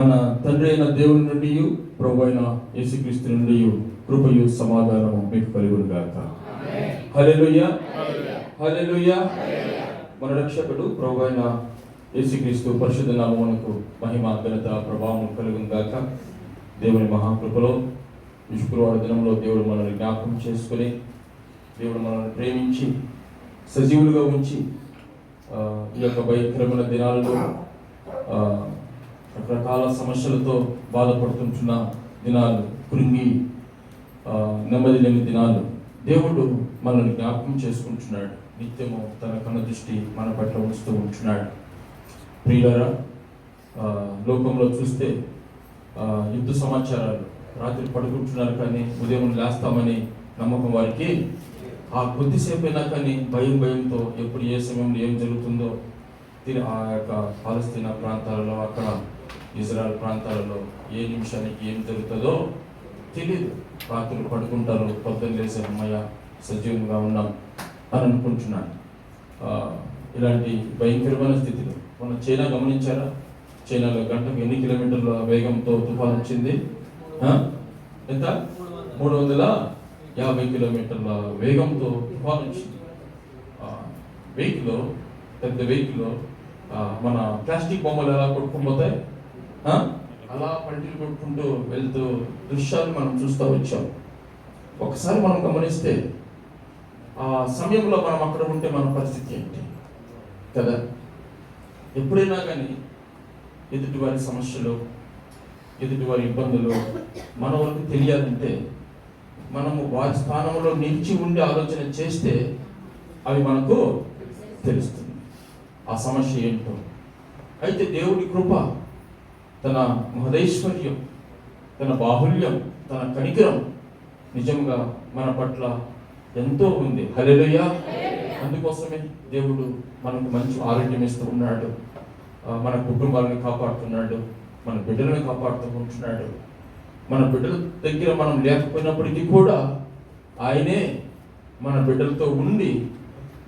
మన తండ్రి అయిన దేవుని నుండి ప్రభు అయిన యేసుక్రీస్తు నుండి కృపయు సమాధానము మీకు కలుగును గాక. హల్లెలూయా, హల్లెలూయా. మన రక్షకుడు ప్రభు అయిన యేసుక్రీస్తు పరిశుద్ధ నామమునకు మహిమ, ఘనత, ప్రభావం కలుగును గాక. దేవుని మహాకృపలో ఈ శుక్రవార దినంలో దేవుడు మనల్ని జ్ఞాపకం చేసుకుని, దేవుడు మనల్ని ప్రేమించి సజీవులుగా ఉంచి ఈ యొక్క భయంకరమైన దినాలలో రకరకాల సమస్యలతో బాధపడుతుంటున్న దినాలు, కృంగి నెమ్మది లేని దినాలు దేవుడు మనల్ని జ్ఞాపకం చేసుకుంటున్నాడు. నిత్యము తన కన్న దృష్టి మన పట్ల ఉంచుతూ ఉంటున్నాడు. ప్రియులారా, లోకంలో చూస్తే యుద్ధ సమాచారాలు, రాత్రి పడుకుంటున్నారు కానీ ఉదయం లేస్తామని నమ్మకం వారికి ఆ కొద్దిసేపు అయినా కానీ భయంతో ఎప్పుడు ఏ సమయంలో ఏం జరుగుతుందో ఆ యొక్క పాలస్తీనా ప్రాంతాలలో, అక్కడ ఇజ్రాయెల్ ప్రాంతాలలో ఏ నిమిషానికి ఏం జరుగుతుందో తెలియదు. రాత్రులు పడుకుంటారు, పొద్దున్న లేసే అమ్మయ్య సజీవంగా ఉన్నాం అని అనుకుంటున్నాను. ఇలాంటి భయంకరమైన స్థితిలో మనం చైనా గమనించారా? చైనాలో గంటకు ఎన్ని కిలోమీటర్ల వేగంతో తుఫాన్ వచ్చింది? ఎంత? 350 కిలోమీటర్ల వేగంతో తుఫాన్ వచ్చింది. పెద్ద వెహికల్లో మన ప్లాస్టిక్ బొమ్మలు ఎలా కొట్టుకుపోతాయి, అలా పంటిలు కొట్టుకుంటూ వెళ్తూ దృశ్యాలు మనం చూస్తూ వచ్చాం. ఒకసారి మనం గమనిస్తే ఆ సమయంలో మనం అక్కడ ఉంటే మన పరిస్థితి ఏంటి కదా? ఎప్పుడైనా కానీ ఎదుటివారి సమస్యలు, ఎదుటివారి ఇబ్బందులు మన వరకు తెలియాలంటే మనము వారి స్థానంలో నిలిచి ఉండి ఆలోచన చేస్తే అవి మనకు తెలుస్తుంది ఆ సమస్య ఏంటో. అయితే దేవుడి కృప, తన మహదైశ్వర్యం, తన బాహుల్యం, తన కనికరం నిజంగా మన పట్ల ఎంతో ఉంది. హల్లెలూయా. అందుకోసమే దేవుడు మనకు మంచి ఆరోగ్యం ఇస్తూ ఉన్నాడు, మన కుటుంబాలను కాపాడుతున్నాడు, మన బిడ్డలను కాపాడుతూ ఉంటున్నాడు. మన బిడ్డల దగ్గర మనం లేకపోయినప్పటికీ కూడా ఆయనే మన బిడ్డలతో ఉండి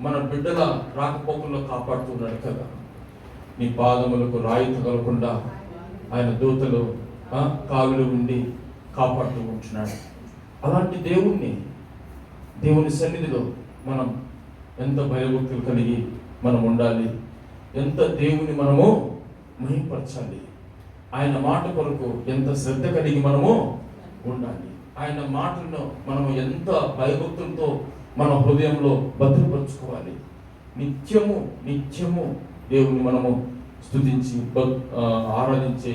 మన బిడ్డల రాకపోకల్లో కాపాడుతున్నాడు కదా. నీ పాదములకు రాయి తగలకుండా ఆయన దూతలు కావిలు ఉండి కాపాడుతూ ఉంటున్నాడు. అలాంటి దేవుని సన్నిధిలో మనం ఎంత భయభక్తులు కలిగి మనం ఉండాలి, ఎంత దేవుని మనము మహింపరచాలి, ఆయన మాట కొరకు ఎంత శ్రద్ధ కలిగి మనము ఉండాలి, ఆయన మాటలను మనము ఎంత భయభక్తులతో మన హృదయంలో భద్రపరచుకోవాలి. నిత్యము దేవుని మనము స్తుతించి ఆరాధించే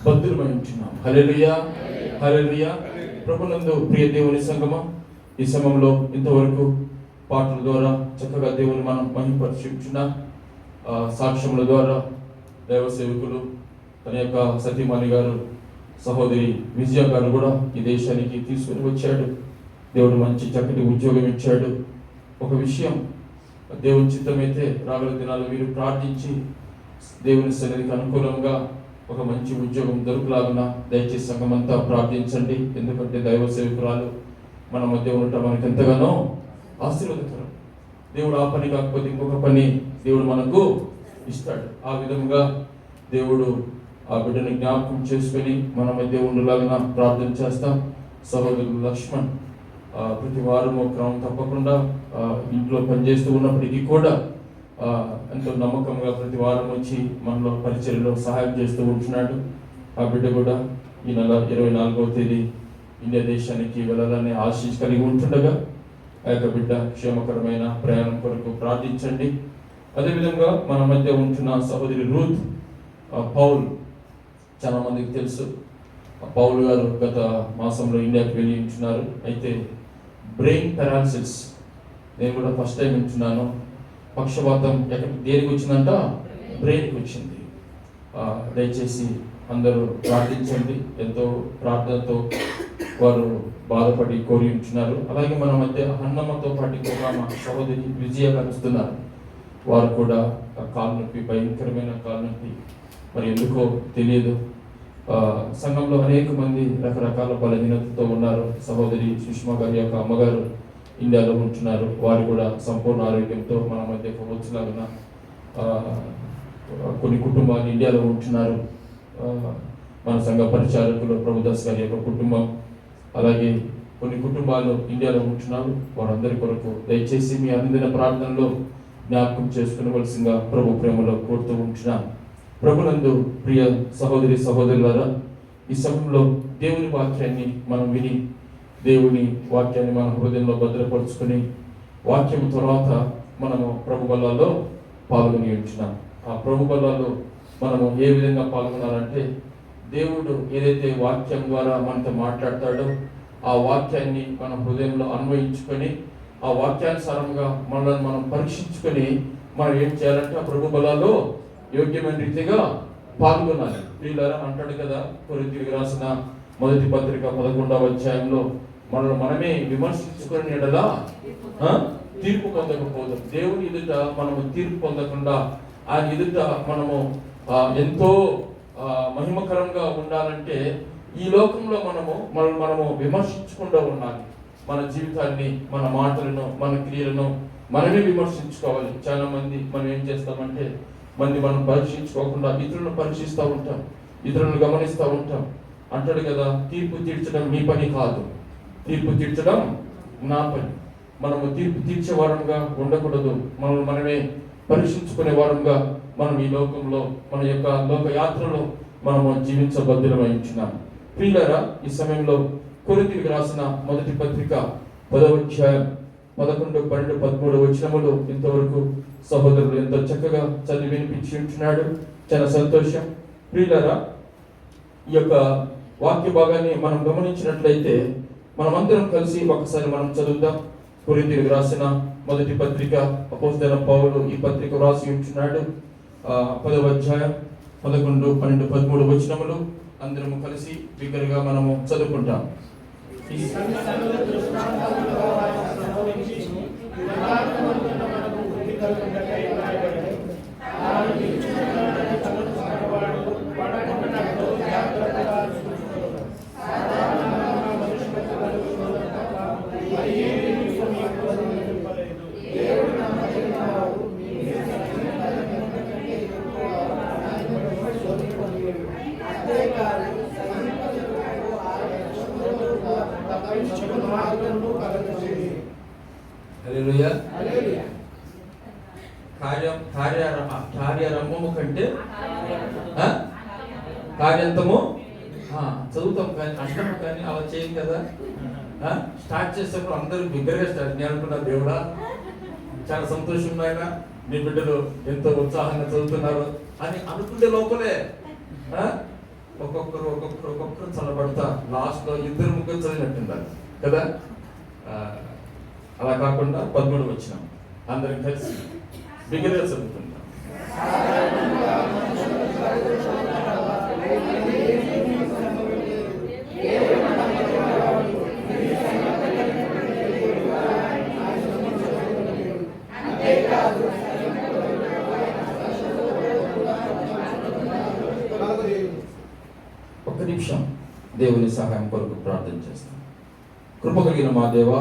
భద్రమై ఉంటున్నాం. హల్లెలూయా, హల్లెలూయా. ప్రభునందు ప్రియ దేవుని సంగమా, ఈ సమయంలో ఇంతవరకు పాటల ద్వారా చక్కగా దేవుని మనం మహిమపరుచుచున్నాం. సాక్ష్యముల ద్వారా దైవ సేవకులు, తన యొక్క సతీమణి గారు, సహోదరి విజయ గారు కూడా ఈ దేశానికి తీసుకుని వచ్చాడు. దేవుడు మంచి చక్కటి ఉద్యోగం ఇచ్చాడు. ఒక విషయం, దేవుని చిత్తమైతే రాగల దినాలు మీరు ప్రార్థించి దేవుని సన్నిధికి అనుకూలంగా ఒక మంచి ఉద్యోగం దొరుకులాగున దయచేసి సంఘమంతా ప్రార్థించండి. ఎందుకంటే దైవ సేవకురాలు మన మధ్య ఉండటం మనకి ఎంతగానో ఆశీర్వాదకరం. దేవుడు ఆ పని కాకపోతే ఇంకొక పని దేవుడు మనకు ఇస్తాడు. ఆ విధంగా దేవుడు ఆ బిడ్డని జ్ఞాపకం చేసుకుని మన మధ్య ఉండలాగా ప్రార్థన చేస్తాం. సహోదరుడు లక్ష్మణ్ ప్రతి వారము క్రమం తప్పకుండా ఇంట్లో పనిచేస్తూ ఉన్నప్పటికీ కూడా ఎంతో నమ్మకంగా ప్రతి వారం వచ్చి మనలో పరిచర్యలో సహాయం చేస్తూ ఉంటున్నాడు. ఆ బిడ్డ కూడా ఈ నెల 24వ తేదీ ఇండియా దేశానికి వెళ్ళాలని ఆశీస్ కలిగి ఉంటుండగా ఆ యొక్క బిడ్డ క్షేమకరమైన ప్రయాణం కొరకు ప్రార్థించండి. అదేవిధంగా మన మధ్య ఉంటున్న సహోదరి రూత్ పౌల్, చాలా మందికి తెలుసు. పౌల్ గారు గత మాసంలో ఇండియాకి వెళ్ళి ఉంటున్నారు. అయితే బ్రెయిన్ పెరాలసిస్, నేను కూడా ఫస్ట్ టైం వింటున్నాను. పక్షవాతం దేనికి వచ్చిందంట? బ్రెయిన్కి వచ్చింది. దయచేసి అందరూ ప్రార్థించండి. ఎంతో ప్రార్థనతో వారు బాధపడి కోరి ఉంటున్నారు. అలాగే మన మధ్య అన్నమ్మతో పాటు మా సహోదరి విజయ గారు వస్తున్నారు. వారు కూడా కాలు నొప్పి, భయంకరమైన కాలు నొప్పి, మరి ఎందుకో తెలియదు. సంఘంలో అనేక మంది రకరకాల బలహీనతతో ఉన్నారు. సహోదరి సుష్మా గారి యొక్క అమ్మగారు ఇండియాలో ఉంటున్నారు. వారు కూడా సంపూర్ణ ఆరోగ్యంతో మన మధ్యకు వచ్చేలాగా కొన్ని కుటుంబాలు ఇండియాలో ఉంటున్నారు. మన సంఘ పరిచారకులు ప్రభుదాస్ గారి యొక్క కుటుంబం, అలాగే కొన్ని కుటుంబాలు ఇండియాలో ఉంటున్నారు, వారందరి కొరకు దయచేసి మీ అనుదిన ప్రార్థనలో జ్ఞాపకం చేసుకునవలసిందిగా ప్రభు ప్రేమలో కోరుతూ ఉంటున్నాను. ప్రభునందు ప్రియ సహోదరి సహోదరులారా, ఈ సమయంలో దేవుని వాక్యాన్ని మనం విని దేవుని వాక్యాన్ని మన హృదయంలో భద్రపరుచుకుని వాక్యం తర్వాత మనము ప్రభు బలాల్లో పాల్గొని ఉంటున్నాం. ఆ ప్రభు బలాల్లో మనము ఏ విధంగా పాల్గొనాలంటే, దేవుడు ఏదైతే వాక్యం ద్వారా మనతో మాట్లాడతాడో ఆ వాక్యాన్ని మన హృదయంలో అన్వయించుకొని ఆ వాక్యానుసారంగా మనల్ని మనం పరీక్షించుకొని మనం ఏం చేయాలంటే ఆ ప్రభు బలాల్లో యోగ్యమైన రీతిగా పాల్గొనాలి. ప్రియులారా, అంటాడు కదా కొరింథీయులకు రాసిన మొదటి పత్రిక 11వ అధ్యాయంలో, మనమే విమర్శించుకుని ఎడలా తీర్పు పొందకపోదు. దేవుని ఎదుట మనము తీర్పు పొందకుండా ఆయన ఎదుట మనము ఎంతో మహిమకరంగా ఉండాలంటే ఈ లోకంలో మనము విమర్శించకుండా ఉండాలి. మన జీవితాన్ని, మన మాటలను, మన క్రియలను మనమే విమర్శించుకోవాలి. చాలా మంది మనం ఏం చేస్తామంటే మనం పరీక్షించుకోకుండా ఇతరులను పరీక్షిస్తూ ఉంటాం, ఇతరులను గమనిస్తూ ఉంటాం. అంటాడు కదా, తీర్పు తీర్చడం మీ పని కాదు, తీర్పు తీర్చడం నా పని. మనము తీర్పు తీర్చే వారంగా ఉండకూడదు, మనమే పరీక్షించుకునే వారంగా మనం ఈ లోకంలో మన యొక్క లోక యాత్రలో మనము జీవించబద్ధులమై ఉంటున్నాం. ప్రియులారా, ఈ సమయంలో కొరింథీయులకు రాసిన మొదటి పత్రిక 10వ అధ్యాయం 11, 12, 13 వచనములు ఇంతవరకు సహోదరులు ఎంతో చక్కగా చదివి వినిపించి ఉంటున్నాడు. చాలా సంతోషం. ప్రియులారా, ఈ యొక్క వాక్య భాగాన్ని మనం గమనించినట్లయితే మనమందరం కలిసి ఒకసారి మనం చదువుదాం. కొరింథీయులకు రాసిన మొదటి పత్రిక అపోస్తలుడైన పౌలు ఈ పత్రిక రాసి ఉంటున్నాడు. 10వ అధ్యాయం 11, 12, 13 వచనములు అందరము కలిసి బిగ్గరగా మనము చదువుకుంటాం. కార్యారంభము కంటే కార్యంతము చదువుతాం కానీ అర్థము కానీ అలా చేయం కదా. స్టార్ట్ చేసేప్పుడు అందరూ బిగ్గరగా స్టార్ట్. నేను అనుకున్నా, దేవుడా చాలా సంతోషం ఆయన, నీ బిడ్డలు ఎంతో ఉత్సాహంగా చదువుతున్నారు అని అనుకుంటే లోపలే ఒక్కొక్కరు చల్లబడతా లాస్ట్ లో 2-3 చదివినట్టుండాలి కదా. అలా కాకుండా 13 వచ్చినాం అందరం కలిసి బిగ్గరగా చదువుతుంటాం. ఒక్క నిమిషం దేవుని సహాయం కొరకు ప్రార్థన చేస్తాం. కృప కలిగిన మా దేవా,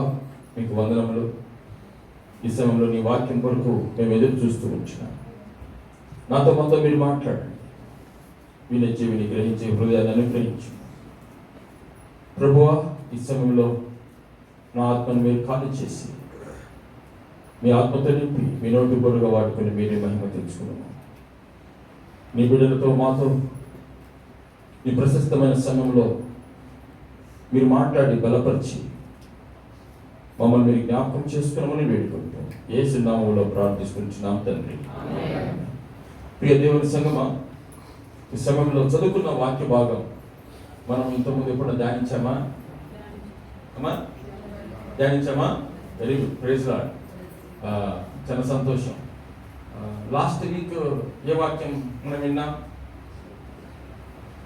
మీకు వందనములు. ఈ సమయంలో నీ వాక్యం కొరకు మేము ఎదురు చూస్తూ ఉంటున్నాం. నాతో మొత్తం మీరు మాట్లాడండి. వినే చెవిని గ్రహించే హృదయాన్ని అనుగ్రహించు ప్రభువా. ఈ సమయంలో నా ఆత్మను మీరు ఖాళీ చేసి మీ ఆత్మతో నింపి మీ నోటి బొరుగా వాడుకొని మీరే మహిమ తెచ్చుకున్నాము. నీ బిడ్డలతో మాతో ఈ ప్రశస్తమైన సమయంలో మీరు మాట్లాడి బలపరిచి మమ్మల్ని మీరు జ్ఞాపకం చేసుకున్నామని వేడుకుంటాం. యేసు నామములో ప్రార్థిస్తున్నాం తండ్రి. ప్రియ దేవుని సంగమా, ఈ సమయంలో చదువుకున్న వాక్య భాగం మనం ఇంతకుముందు ఎప్పుడైనా ధ్యానించామా? ధ్యానించామా? Very good, praise Lord. చాలా సంతోషం. లాస్ట్ వీక్ ఏ వాక్యం మనం విన్నాం?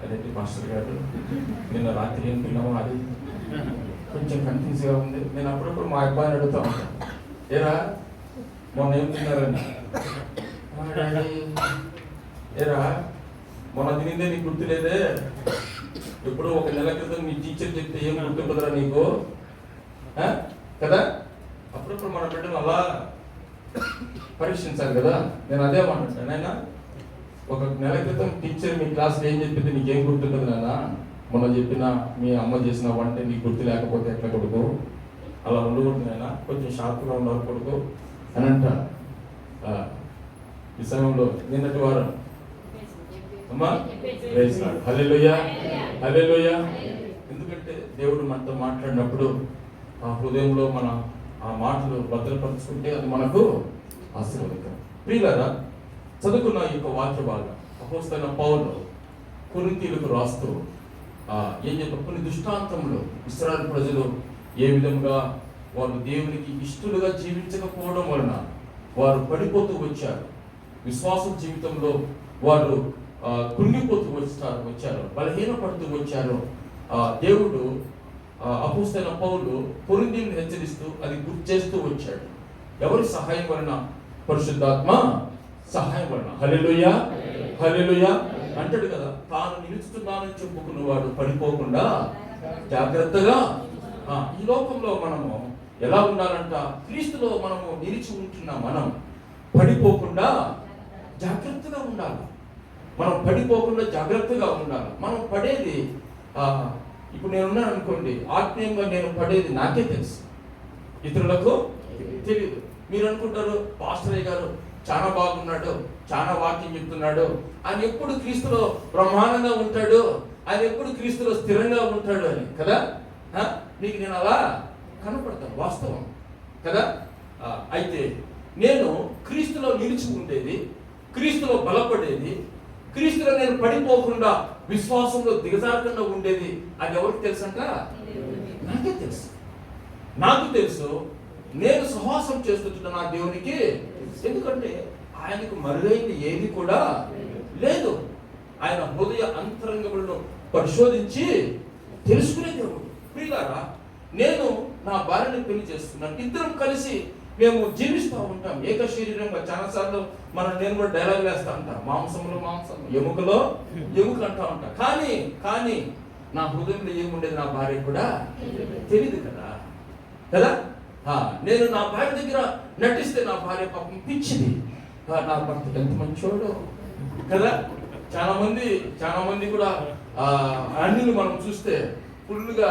అదేంటి మాస్టర్ గారు, నిన్న రాత్రి ఏం విన్నామో అది కొంచెం కన్ఫ్యూజ్గా ఉంది. నేను అప్పుడప్పుడు మా అబ్బాయిని అడుగుతా ఉంటాను, ఏరా మొన్న ఏం తిన్నారని. ఏరా మొన్న తినిందే నీకు గుర్తులేదే? ఎప్పుడు 1 నెల క్రితం నీ టీచర్ చెప్తే ఏం గుర్తుంటుందిరా నీకు కదా. అప్పుడప్పుడు మన బిడ్డను అలా పరీక్షించాలి కదా. నేను అదే మాట్లాడతాను. ఆయన ఒక నెల క్రితం టీచర్ మీ క్లాస్లో ఏం చెప్పింది నీకేం గుర్తుంటుంది నాన్న? మొన్న చెప్పిన మీ అమ్మ చేసిన వంట నీకు గుర్తు లేకపోతే ఎట్లా కొడుకు? అలా ఉండకూడదు నాయన, కొంచెం షార్ప్గా ఉండాలి కొడుకు అని అంట. ఈ సమయంలో నిన్నటి వారం అమ్మా హల్లెలూయా హల్లెలూయా. ఎందుకంటే దేవుడు మనతో మాట్లాడినప్పుడు ఆ హృదయంలో మన ఆ మాటలు భద్రపరుచుకుంటే అది మనకు ఆశీర్వాదకరం. ప్రియులారా, చదువుకున్న ఈ యొక్క వాక్య భాగం అపోస్తలుడైన పౌలు కొరింథీయులకు రాస్తూ ఏం చెప్పారు? కొన్ని దృష్టాంతంలో ఇశ్రాయేలు ప్రజలు ఏ విధంగా వారు దేవునికి ఇష్టలుగా జీవించకపోవడం వలన వారు పడిపోతూ వచ్చారు, విశ్వాస జీవితంలో వారు కృంగిపోతూ వచ్చారు, బలహీనపడుతూ వచ్చారు. దేవుడు అపోస్తలుడైన పౌలు కొరింథీయులను హెచ్చరిస్తూ అది గుర్తు చేస్తూ వచ్చాడు. ఎవరి సహాయం వలన? పరిశుద్ధాత్మ సహాయం వలన. హల్లెలూయా హల్లెలూయా అంటాడు కదా. తాను నిలుస్తున్నానని చెప్పుకున్నవాడు పడిపోకుండా జాగ్రత్తగా. ఈ లోకంలో మనము ఎలా ఉండాలంట? క్రీస్తులో మనము నిలిచి ఉంటున్నాం. మనం పడిపోకుండా జాగ్రత్తగా ఉండాలి. మనం పడిపోకుండా జాగ్రత్తగా ఉండాలి. మనం పడేది ఇప్పుడు నేనున్నాను అనుకోండి, ఆత్మీయంగా నేను పడేది నాకే తెలుసు, ఇతరులకు తెలియదు. మీరు అనుకుంటారు పాస్టర్ గారు చాలా బాగున్నాడు, చాలా వాక్యం చెప్తున్నాడు, ఆయన ఎప్పుడు క్రీస్తులో బ్రహ్మాండంగా ఉంటాడు, ఆయన ఎప్పుడు క్రీస్తులో స్థిరంగా ఉంటాడు అని కదా. మీకు నేను అలా కనపడతాను, వాస్తవం కదా. అయితే నేను క్రీస్తులో నిలిచి ఉండేది, క్రీస్తులో బలపడేది, క్రీస్తులో నేను పడిపోకుండా విశ్వాసంలో దిగజారకుండా ఉండేది అది ఎవరికి తెలుసు అంట? నాకే తెలుసు. నాకు తెలుసు. నేను సహవాసం చేస్తుంటున్నా నా దేవునికి. ఎందుకంటే ఆయనకు మరుగైంది ఏది కూడా లేదు. ఆయన హృదయ అంతరంగములను పరిశోధించి తెలుసుకునే దేవుడు. ప్రియులారా, నేను నా భార్యని పెళ్లి చేస్తున్నాను, ఇద్దరం కలిసి మేము జీవిస్తూ ఉంటాం ఏక శరీరంగా. చాలాసార్లు నేను కూడా డైలాగ్ వేస్తా ఉంటాం, మాంసంలో మాంసం, ఎముకలో ఎముక అంటా ఉంటా. కానీ నా హృదయంలో ఏముండేది నా భార్య కూడా తెలియదు కదా కదా. నేను నా భార్య దగ్గర నటిస్తే నా భార్య పాపం పిచ్చిది, నా భర్త ఎంత మంచోడు కదా. చాలా మంది కూడా అన్ని మనం చూస్తే ఫుల్గా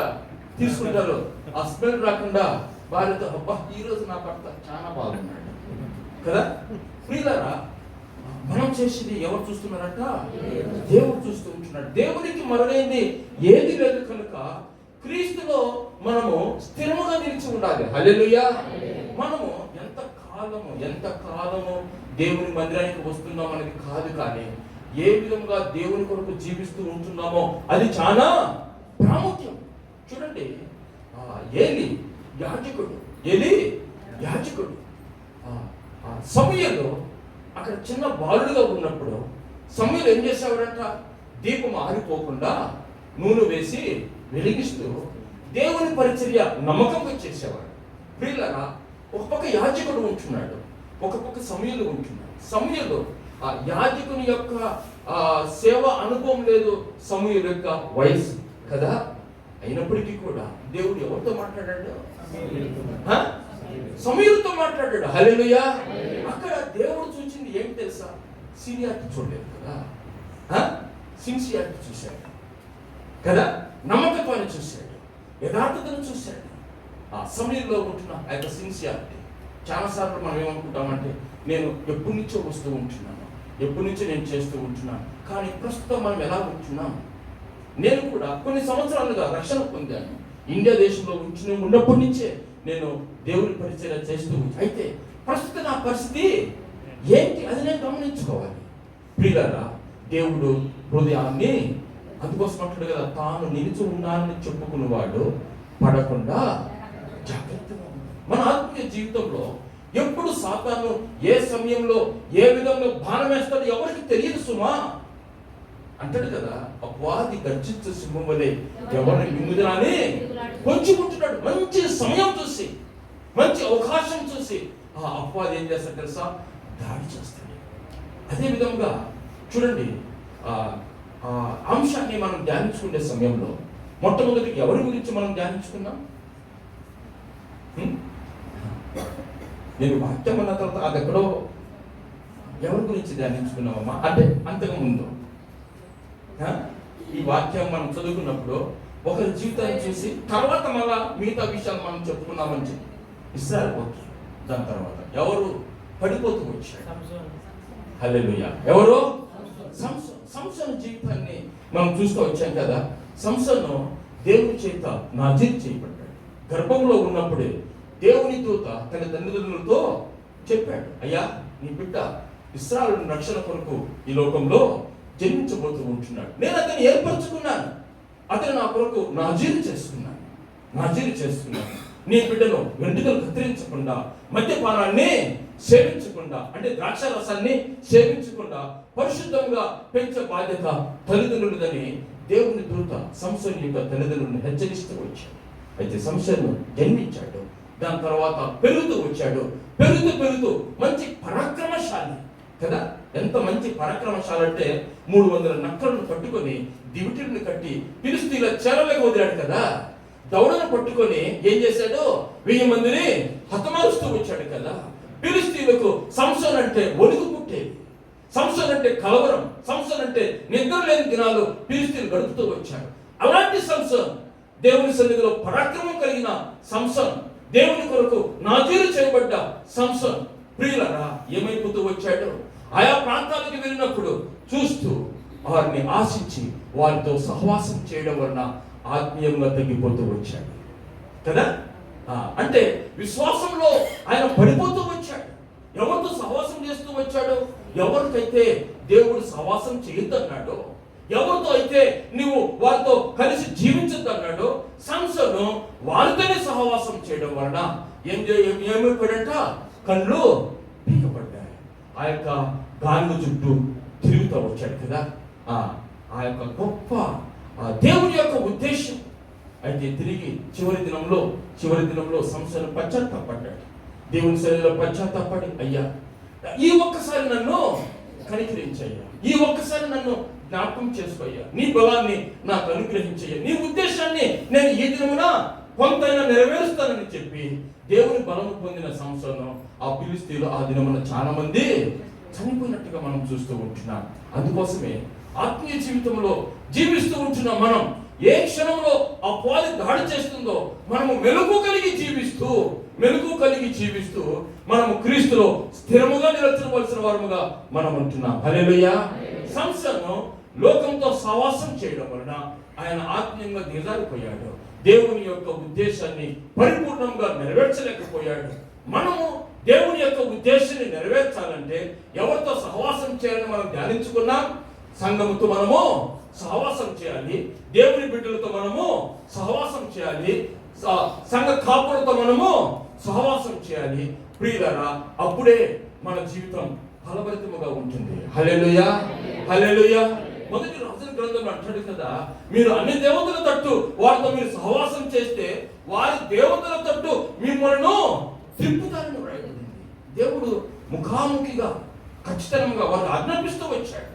తీసుకుంటారు, ఆ స్మెల్ రాకుండా భార్యతో అబ్బా ఈరోజు నా భర్త చాలా బాగున్నాడు కదా. ప్రియులారా, మనం చేసేది ఎవరు చూస్తున్నారంట? దేవుడు చూస్తూ ఉంటున్నాడు. దేవునికి మరుగైంది ఏది లేదు కనుక క్రీస్తులో మనము స్థిరముగా నిలిచి ఉండాలి. హల్లెలూయా. మనము ఎంత కాలము దేవుని మందిరానికి వస్తున్నాం అనేది కాదు, కానీ ఏ విధంగా దేవుని కొరకు జీవిస్తూ ఉంటున్నామో అది చాలా ప్రాముఖ్యం. చూడండి, ఏలి యాజకుడు సమూయేలు అక్కడ చిన్న బాలుడుగా ఉన్నప్పుడు సమూయేలు ఏం చేసేవాడంట? దీపం ఆరిపోకుండా నూనె వేసి వెలిగిస్తూ దేవుని పరిచర్య నమ్మకంగా చేసేవాడు. ప్రియులారా, ఒక పక్క యాజకుడు ఉంటున్నాడు, ఒక పక్క సమూయేలు ఉంటున్నాడు. సమూయేలు ఆ యాజకుని యొక్క సేవ అనుభవం లేదు, సమూయేలు యొక్క వయసు కదా. అయినప్పటికీ కూడా దేవుడు ఎవరితో మాట్లాడాడు? సమూయేలుతో మాట్లాడాడు. హల్లెలూయా. అక్కడ దేవుడు చూసింది ఏం తెలుసా? సీనియారిటీ చూడలేదు కదా, సిన్సియారిటీ చూశాడు కదా, నమ్మకత్వాన్ని చూశాడు, యథార్థతను చూశాడు. ఆ సమయంలో ఉంటున్న ఆ యొక్క సిన్సియారిటీ. చాలాసార్లు మనం ఏమనుకుంటామంటే నేను ఎప్పటి నుంచో వస్తూ ఉంటున్నాను, ఎప్పటి నుంచో నేను చేస్తూ ఉంటున్నాను, కానీ ప్రస్తుతం మనం ఎలా ఉంటున్నాం? నేను కూడా కొన్ని సంవత్సరాలుగా రక్షణ పొందాను, ఇండియా దేశంలో ఉన్నప్పటి నుంచే నేను దేవుని పరిచర్య చేస్తూ. అయితే ప్రస్తుత నా పరిస్థితి ఏంటి? అది నేను గమనించుకోవాలి. ప్రియులారా, దేవుడు హృదయాన్ని అందుకోసం అంటాడు కదా, తాను నిలిచి ఉన్నానని చెప్పుకున్నవాడు పడకుండా జాగ్రత్తగా ఉన్నాడు. మన ఆత్మీయ జీవితంలో ఎప్పుడు సాతాను ఏ సమయంలో ఏ విధంగా బాణం వేస్తాడో ఎవరికి తెలియదు సుమా. అంటాడు కదా, అపవాది గర్జించే సింహం వలె ఎవరిని మింగుదలని పొంచుకుంటున్నాడు. మంచి సమయం చూసి, మంచి అవకాశం చూసి ఆ అపవాది ఏం చేస్తాడు తెలుసా? దాడి చేస్తాడు. అదే విధంగా చూడండి, అంశాన్ని మనం ధ్యానించుకునే సమయంలో మొట్టమొదటి ఎవరి గురించి మనం ధ్యానించుకున్నాం? నేను వాక్యం అన్న తర్వాత అది ఎక్కడో ఎవరి గురించి ధ్యానించుకున్నామమ్మా అంటే అంతకు ముందు ఈ వాక్యం మనం చదువుకున్నప్పుడు ఒకరి జీవితాన్ని చూసి తర్వాత మళ్ళా మిగతా విషయాలు మనం చెప్పుకున్నామని చెప్పి ఇస్రాయేల్ పోతుంది. దాని తర్వాత ఎవరు పడిపోతూ వచ్చాడు? హల్లెలూయా. ఎవరు? సంసోను జీవితాన్ని మనం చూస్తూ వచ్చాం కదా. సంసోను దేవుని చేత నాజీర్ చేయబడ్డాడు. గర్భంలో ఉన్నప్పుడే దేవుని దూత తన తల్లిదండ్రులతో చెప్పాడు, అయ్యా నీ బిడ్డ ఇశ్రాయేలు రక్షణ కొరకు ఈ లోకంలో జన్మించబోతూ ఉంటున్నాడు. నేను అతన్ని ఏర్పరచుకున్నాను, అతను నా కొరకు నాజీరు చేసుకున్నాను. నీ బిడ్డను వెంట్రుకలు కత్తిరించకుండా, మద్యపానాన్ని సేవించకుండా, అంటే ద్రాక్ష రసాన్ని సేవించకుండా పరిశుద్ధంగా పెంచే బాధ్యత తల్లిదండ్రులదని దేవుని దూత సంసోను యొక్క తల్లిదండ్రులను హెచ్చరిస్తూ వచ్చాడు. అయితే సంసోను జన్మించాడు. దాని తర్వాత పెరుగుతూ వచ్చాడు. పెరుగుతూ మంచి పరాక్రమశాలి కదా. ఎంత మంచి పరాక్రమశాలి అంటే 300 నక్కలను పట్టుకొని దివిటీలను కట్టి ఫిలిష్తీయుల చెరలకు వదిలాడు కదా. దౌడను పట్టుకొని ఏం చేశాడు? 1000 మందిని హతమారుస్తూ వచ్చాడు కదా. ఫిలిష్తీయులకు సంసోను అంటే వణుకు పుట్టేది, సంసోను అంటే కలవరం, సంసోను అంటే నిద్ర లేని దినాలు ఫిలిష్తీయులు గడుపుతూ వచ్చాడు. అలాంటి సంసోను, దేవుని సన్నిధిలో పరాక్రమం కలిగిన సంసోను, దేవుని కొరకు నాజీరు చేయబడ్డ సంసోను ప్రియులరా ఏమైపోతూ వచ్చాడు? ఆయా ప్రాంతాలకు వెళ్ళినప్పుడు చూస్తూ వారిని ఆశించి వారితో సహవాసం చేయడం వలన ఆత్మీయంగా తగ్గిపోతూ వచ్చాడు కదా. అంటే విశ్వాసంలో ఆయన పడిపోతూ వచ్చాడు. ఎవరితో సహవాసం చేస్తూ వచ్చాడు? ఎవరికైతే దేవుడు సహవాసం చేయొద్దన్నాడో, ఎవరితో అయితే నువ్వు వారితో కలిసి జీవించొద్దన్నాడో, సంసోను వారితోనే సహవాసం చేయడం వలన ఏమైపోయాడంట? కళ్ళు పీకపడ్డాయి. ఆ యొక్క గాలి చుట్టూ తిరుగుతూ వచ్చాడు కదా. ఆ యొక్క గొప్ప దేవుని యొక్క ఉద్దేశం. అయితే తిరిగి చివరి దినంలో సంసోను పశ్చాత్తాపడ్డాడు. దేవుని సన్నిధిలో పశ్చాత్తాపడి, అయ్యా ఈ ఒక్కసారి నన్ను కనికరించయ్యా, ఈ ఒక్కసారి నన్ను జ్ఞాపకం చేసుకోయ్యా, నీ బలాన్ని నాకు అనుగ్రహించయ్యా, నీ ఉద్దేశాన్ని నేను ఈ దినమున కొంతైనా నెరవేరుస్తానని చెప్పి దేవుని బలము పొందిన సంసోను ఆ ఫిలిష్తీయులు ఆ దినమున చాలా మంది చనిపోయినట్టుగా మనం చూస్తూ ఉంటున్నాం. అందుకోసమే ఆత్మీయ జీవితంలో జీవిస్తూ ఉంటున్నాం. మనం ఏ క్షణంలో ఆ పాలి దాడి చేస్తుందో మనము మెలుగు కలిగి జీవిస్తూ మనము క్రీస్తులో స్థిరముగా నిలచవలసిన వారముగా మనం ఉంటున్నాం. హల్లెలూయా. సంసోను లోకంతో సహవాసం చేయడం వలన ఆయన ఆత్మీయంగా దిగజారిపోయాడు. దేవుని యొక్క ఉద్దేశాన్ని పరిపూర్ణంగా నెరవేర్చలేకపోయాడు. మనము దేవుని యొక్క ఉద్దేశాన్ని నెరవేర్చాలంటే ఎవరితో సహవాసం చేయాలని మనం ధ్యానించుకున్నాం. సంఘముతో మనము సహవాసం చేయాలి, దేవుని బిడ్డలతో మనము సహవాసం చేయాలి, సంఘ కాపులతో మనము సహవాసం చేయాలి. ప్రియులారా, అప్పుడే మన జీవితం ఫలభరితముగా ఉంటుంది. హల్లెలూయా, హల్లెలూయా. మొదటి రాజుల గ్రంథంలో అంటాడు కదా, మీరు అన్ని దేవతల తట్టు వారితో మీరు సహవాసం చేస్తే వారి దేవతల తట్టు మిమ్మల్ని తిప్పుతారని రాయబడింది. దేవుడు ముఖాముఖిగా ఖచ్చితంగా వారు ఆజ్ఞాపిస్తూ వచ్చాడు.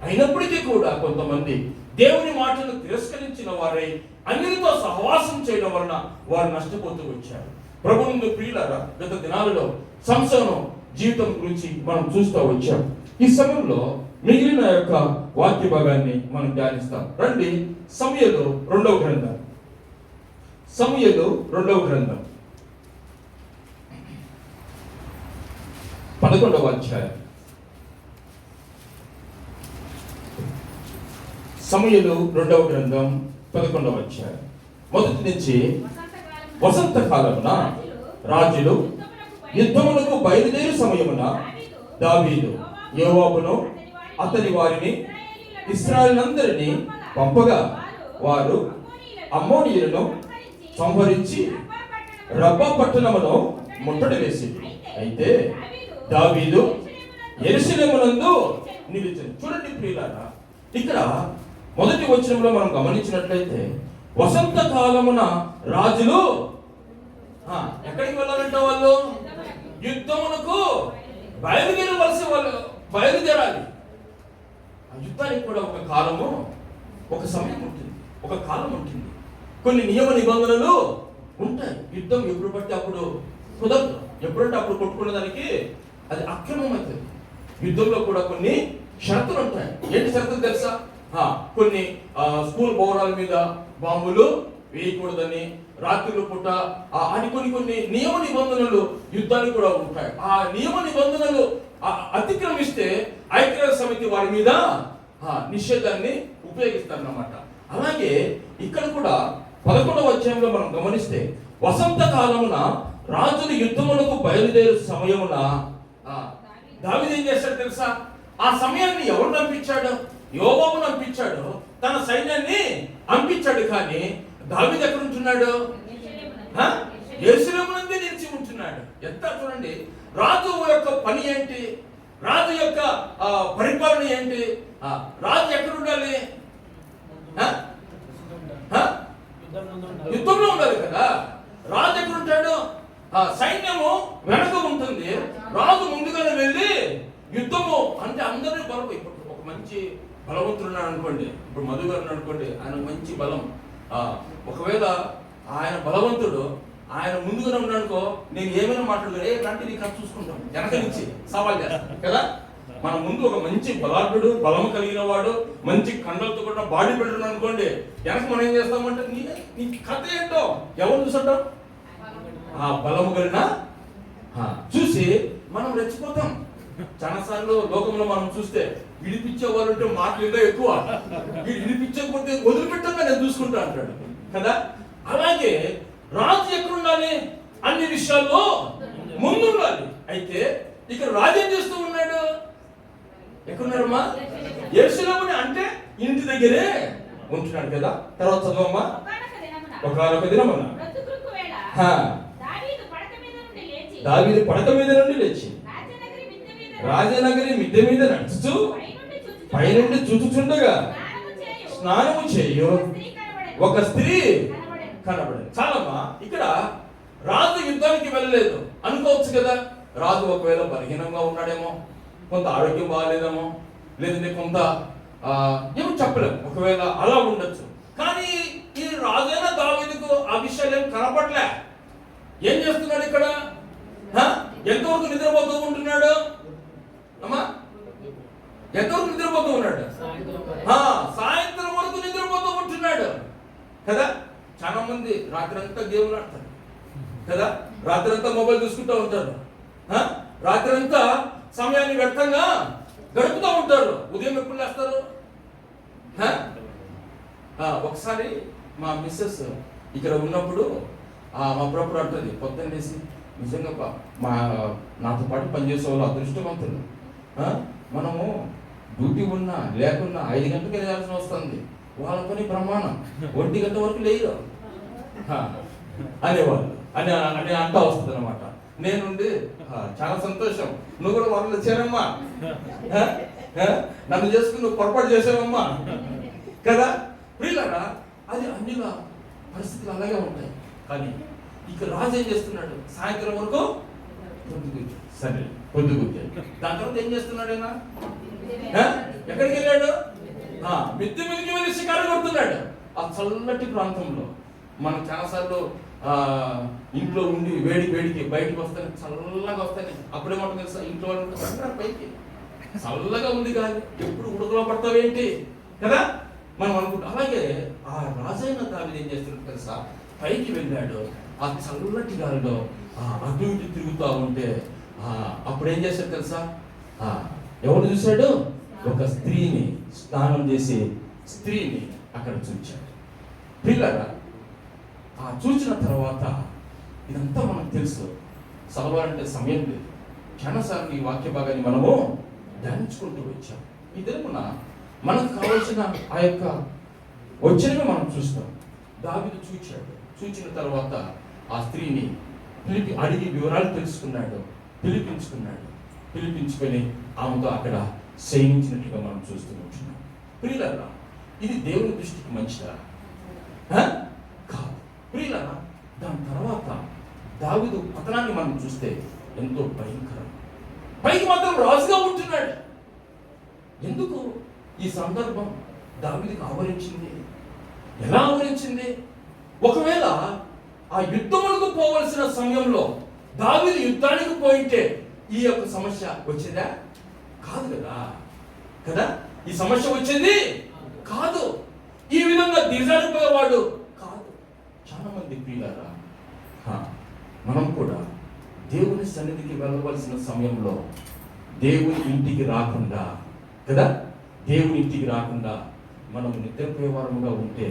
అయినప్పటికీ కూడా కొంతమంది దేవుని మాటను తిరస్కరించిన వారై అన్నిటితో సహవాసం చేయడం వలన వారు నష్టపోతూ వచ్చారు. ప్రభువునందు ప్రియులారా, గత దినాలలో సంసోను జీవితం గురించి మనం చూస్తూ వచ్చాం. ఈ సమయంలో మిగిలిన యొక్క వాక్య భాగాన్ని మనం ధ్యానిస్తాం. రండి, సమూయేలు 2వ గ్రంథం 11వ అధ్యాయం. సమూయేలు 2వ గ్రంథం 11వ అధ్యాయం మొదటి నుంచి. వసంత కాలమున రాజులు యుద్ధమునకు బయలుదేరు సమయమున దావీదు యోవాబును అతని వారిని ఇశ్రాయేలునందరినీ పంపగా వారు అమ్మోనీయులను సంహరించి రబ్బా పట్టణమును ముట్టడి వేసింది. అయితే దావీదు యెరూషలేమునందు నిలిచెను. చూడండి ప్రియులారా, ఇక్కడ మొదటి వచనంలో మనం గమనించినట్లయితే వసంత కాలమున రాజులు ఎక్కడికి వెళ్ళాలంటే వాళ్ళు యుద్ధమునకు బయలుదేరాలి. ఆ యుద్ధానికి కూడా ఒక కాలము, ఒక సమయం ఉంటుంది, ఒక కాలం ఉంటుంది, కొన్ని నియమ నిబంధనలు ఉంటాయి. యుద్ధం ఎప్పుడు పడితే అప్పుడు కుదరదు, ఎప్పుడంటే అప్పుడు కొట్టుకునే దానికి అది అక్రమం అవుతుంది. యుద్ధంలో కూడా కొన్ని షరతులు ఉంటాయి. ఏంటి షరతులు తెలుసా? కొన్ని స్కూల్ భవనాల మీద బాంబులు వేయకూడదని, రాత్రుల పూట అని కొన్ని నియమ నిబంధనలు యుద్ధానికి కూడా ఉంటాయి. ఆ నియమ నిబంధనలు అతిక్రమిస్తే ఐక్యరాజ్య సమితి వారి మీద నిషేధాన్ని ఉపయోగిస్తారన్నమాట. అలాగే ఇక్కడ కూడా 11వ అధ్యాయంలో మనం గమనిస్తే, వసంత కాలమున రాజులు యుద్ధములకు బయలుదేరు సమయమున దావీదు ఏం చేశాడు తెలుసా? ఆ సమయాన్ని ఎవరు పంపించాడు? యోవాబు పంపించాడు, తన సైన్యాన్ని పంపించాడు. కానీ దావీదు ఎక్కడ ఉంటున్నాడు? యెరూషలేమునందే నిలిచి ఉంటున్నాడు. ఎంత చూడండి, రాజు యొక్క పని ఏంటి, రాజు యొక్క పరిపాలన ఏంటి? రాజు ఎక్కడ ఉండాలి? యుద్ధంలో ఉండాలి కదా. రాజు ఎక్కడ ఉంటాడు? సైన్యము వెనక ఉంటుంది, రాజు ముందుగానే వెళ్ళి యుద్ధము అంటే అందరినీ బలం. ఇప్పుడు ఒక మంచి బలవంతుడు ఉన్నాడు అనుకోండి, ఇప్పుడు మధు గారు అనుకోండి, ఆయన మంచి బలం. ఒకవేళ ఆయన బలవంతుడు, ఆయన ముందుగానే ఉన్నాడుకో, నేను ఏమైనా మాట్లాడదు, ఇలాంటి నీకు అది చూసుకుంటాం, వెనక నుంచి సవాల్ చేస్తాను కదా. మన ముందు ఒక మంచి బలాఢ్యుడు, బలము కలిగిన వాడు, మంచి కండలతో కూడా బాడీ బిల్డర్ అనుకోండి, వెనక మనం ఏం చేస్తామంటే నీ కథ ఏంటో ఎవరు చూసంటాం? ఆ బలము కలిగిన చూసి మనం రెచ్చిపోతాం. చాలాసార్లు లోకంలో మనం చూస్తే విడిపించే వాళ్ళు ఉంటే మాటలు ఎక్కువ, విడిపించకపోతే వదిలిపెట్టంగా నేను చూసుకుంటా అంటాడు కదా. అలాగే రాజు ఎక్కడుండాలి? అన్ని విషయాల్లో ముందుండాలి. అయితే ఇక్కడ రాజు ఏం చేస్తూ ఉన్నాడు? ఎక్కడున్నాడమ్మా? యెరూషలేముని అంటే ఇంటి దగ్గరే ఉంటున్నాడు కదా. తర్వాత చదవమ్మా. ఒకనొక దినమున దావీదు పడక మీద నుండి లేచి రాజనగరి మిద్దె మీద నడుచుచు పైనుండి చూచుచుండగా స్నానము చేయు ఒక స్త్రీ కనబడింది. చాలమ్మా, ఇక్కడ రాజు యుద్ధానికి వెళ్ళలేదు అనుకోవచ్చు కదా. రాజు ఒకవేళ బలహీనంగా ఉన్నాడేమో, కొంత ఆరోగ్యం బాగాలేదేమో, లేదంటే కొంత ఏమో చెప్పలేము, ఒకవేళ అలా ఉండొచ్చు. కానీ ఈ రాజైన దావీదుకు ఆ విషయాలు ఏం కనపడలే. ఏం చేస్తున్నాడు ఇక్కడ? ఎంతవరకు నిద్రపోతూ ఉంటున్నాడు అమ్మా? ఎంతవరకు నిద్రపోతూ ఉన్నాడు? సాయంత్రం వరకు నిద్రపోతూ ఉంటున్నాడు కదా. చాలా మంది రాత్రి అంతా గేమ్లు ఆడతారు కదా, రాత్రి అంతా మొబైల్ చూసుకుంటూ ఉంటారు, రాత్రి అంతా సమయాన్ని వ్యర్థంగా గడుపుతూ ఉంటారు. ఉదయం ఎప్పుడు లేస్తారు? ఒకసారి మా మిస్సెస్ ఇక్కడ ఉన్నప్పుడు మా ప్రభుత్వం అంటుంది, పొద్దున్న లేసి నిజంగా నాతో పాటు పనిచేసే వాళ్ళు అదృష్టవంతులు. మనము డ్యూటీ ఉన్నా లేకున్నా 5 గంటలకు వెళ్ళాల్సి వస్తుంది, వాళ్ళ పని ప్రమాణం 1 గంట వరకు లేరు అనేవాళ్ళు అని అంటా వస్తుంది అనమాట. నేనుండి చాలా సంతోషం, నువ్వు కూడా వాళ్ళు చేరమ్మా, నన్ను చేసుకుని నువ్వు పొరపాటు చేసావమ్మా కదా. ప్రియులారా, అది అన్ని పరిస్థితులు అలాగే ఉంటాయి. కానీ ఇక రాజు ఏం చేస్తున్నాడు? సాయంత్రం వరకు సరే పొద్దుగుచ్చాడు. దాని తర్వాత ఏం చేస్తున్నాడు? ఆయన ఎక్కడికి వెళ్ళాడు? మిద్దె మీదకి వెళ్ళి షికారు కొడుతున్నాడు. ఆ చల్లటి ప్రాంతంలో మనం చాలాసార్లు ఇంట్లో ఉండి వేడికి బయటకు వస్తాయి, చల్లగా వస్తాయి. అప్పుడేమంటుంది తెలుసా? ఇంట్లో వాళ్ళు పైకి చల్లగా ఉంది కానీ ఎప్పుడు ఉడకలో పడతావేంటి కదా మనం అనుకుంటాం. అలాగే ఆ రాజైన దావీదు ఏం చేస్తున్నాడు తెలుసా? పైకి వెళ్ళాడు. ఆ చల్లటి గాలిలో అటు ఇటు తిరుగుతూ ఉంటే అప్పుడు ఏం చేశాడు తెలుసా? ఎవరు చూశాడు? ఒక స్త్రీని, స్నానం చేసి స్త్రీని అక్కడ చూచాడు. పిల్లరా, చూసిన తర్వాత ఇదంతా మనకు తెలుసు, చదవాలంటే సమయం లేదు. చాలాసార్లు ఈ వాక్య భాగాన్ని మనము ధ్యానించుకుంటూ వచ్చాం. ఈ దినమున మనకు కావలసిన ఆ యొక్క వచ్చినవి మనం చూస్తాం. దావీదు చూచాడు. చూచిన తర్వాత ఆ స్త్రీని అడిగి వివరాలు తెలుసుకున్నాడు, పిలిపించుకొని ఆమెతో అక్కడ శయనించినట్లుగా మనం చూస్తూ ఉంటున్నాం. ప్రియులారా, ఇది దేవుని దృష్టికి మంచిదా? కాదు. ప్రియులారా, దాని తర్వాత దావీదు పతనాన్ని మనం చూస్తే ఎంతో భయంకరం. పైకి మాత్రం రాజుగా ఉంటున్నాడు. ఎందుకు ఈ సందర్భం దావీదుకు ఆవరించింది? ఎలా ఆవరించింది? ఒకవేళ ఆ యుద్ధములకు పోవలసిన సమయంలో దావీదు యుద్ధానికి పోయింటే ఈ యొక్క సమస్య వచ్చేదా? కాదు. కాదు కదా ఈ సమస్య వచ్చింది కాదు, ఈ విధంగా దిగజారిపోయేవాడు కాదు. చాలా మంది ప్రియులారా, మనం కూడా దేవుని సన్నిధికి వెళ్ళవలసిన సమయంలో దేవుని ఇంటికి రాకుండా దేవుని ఇంటికి రాకుండా మనం నిద్రపోయేవారముగా ఉంటే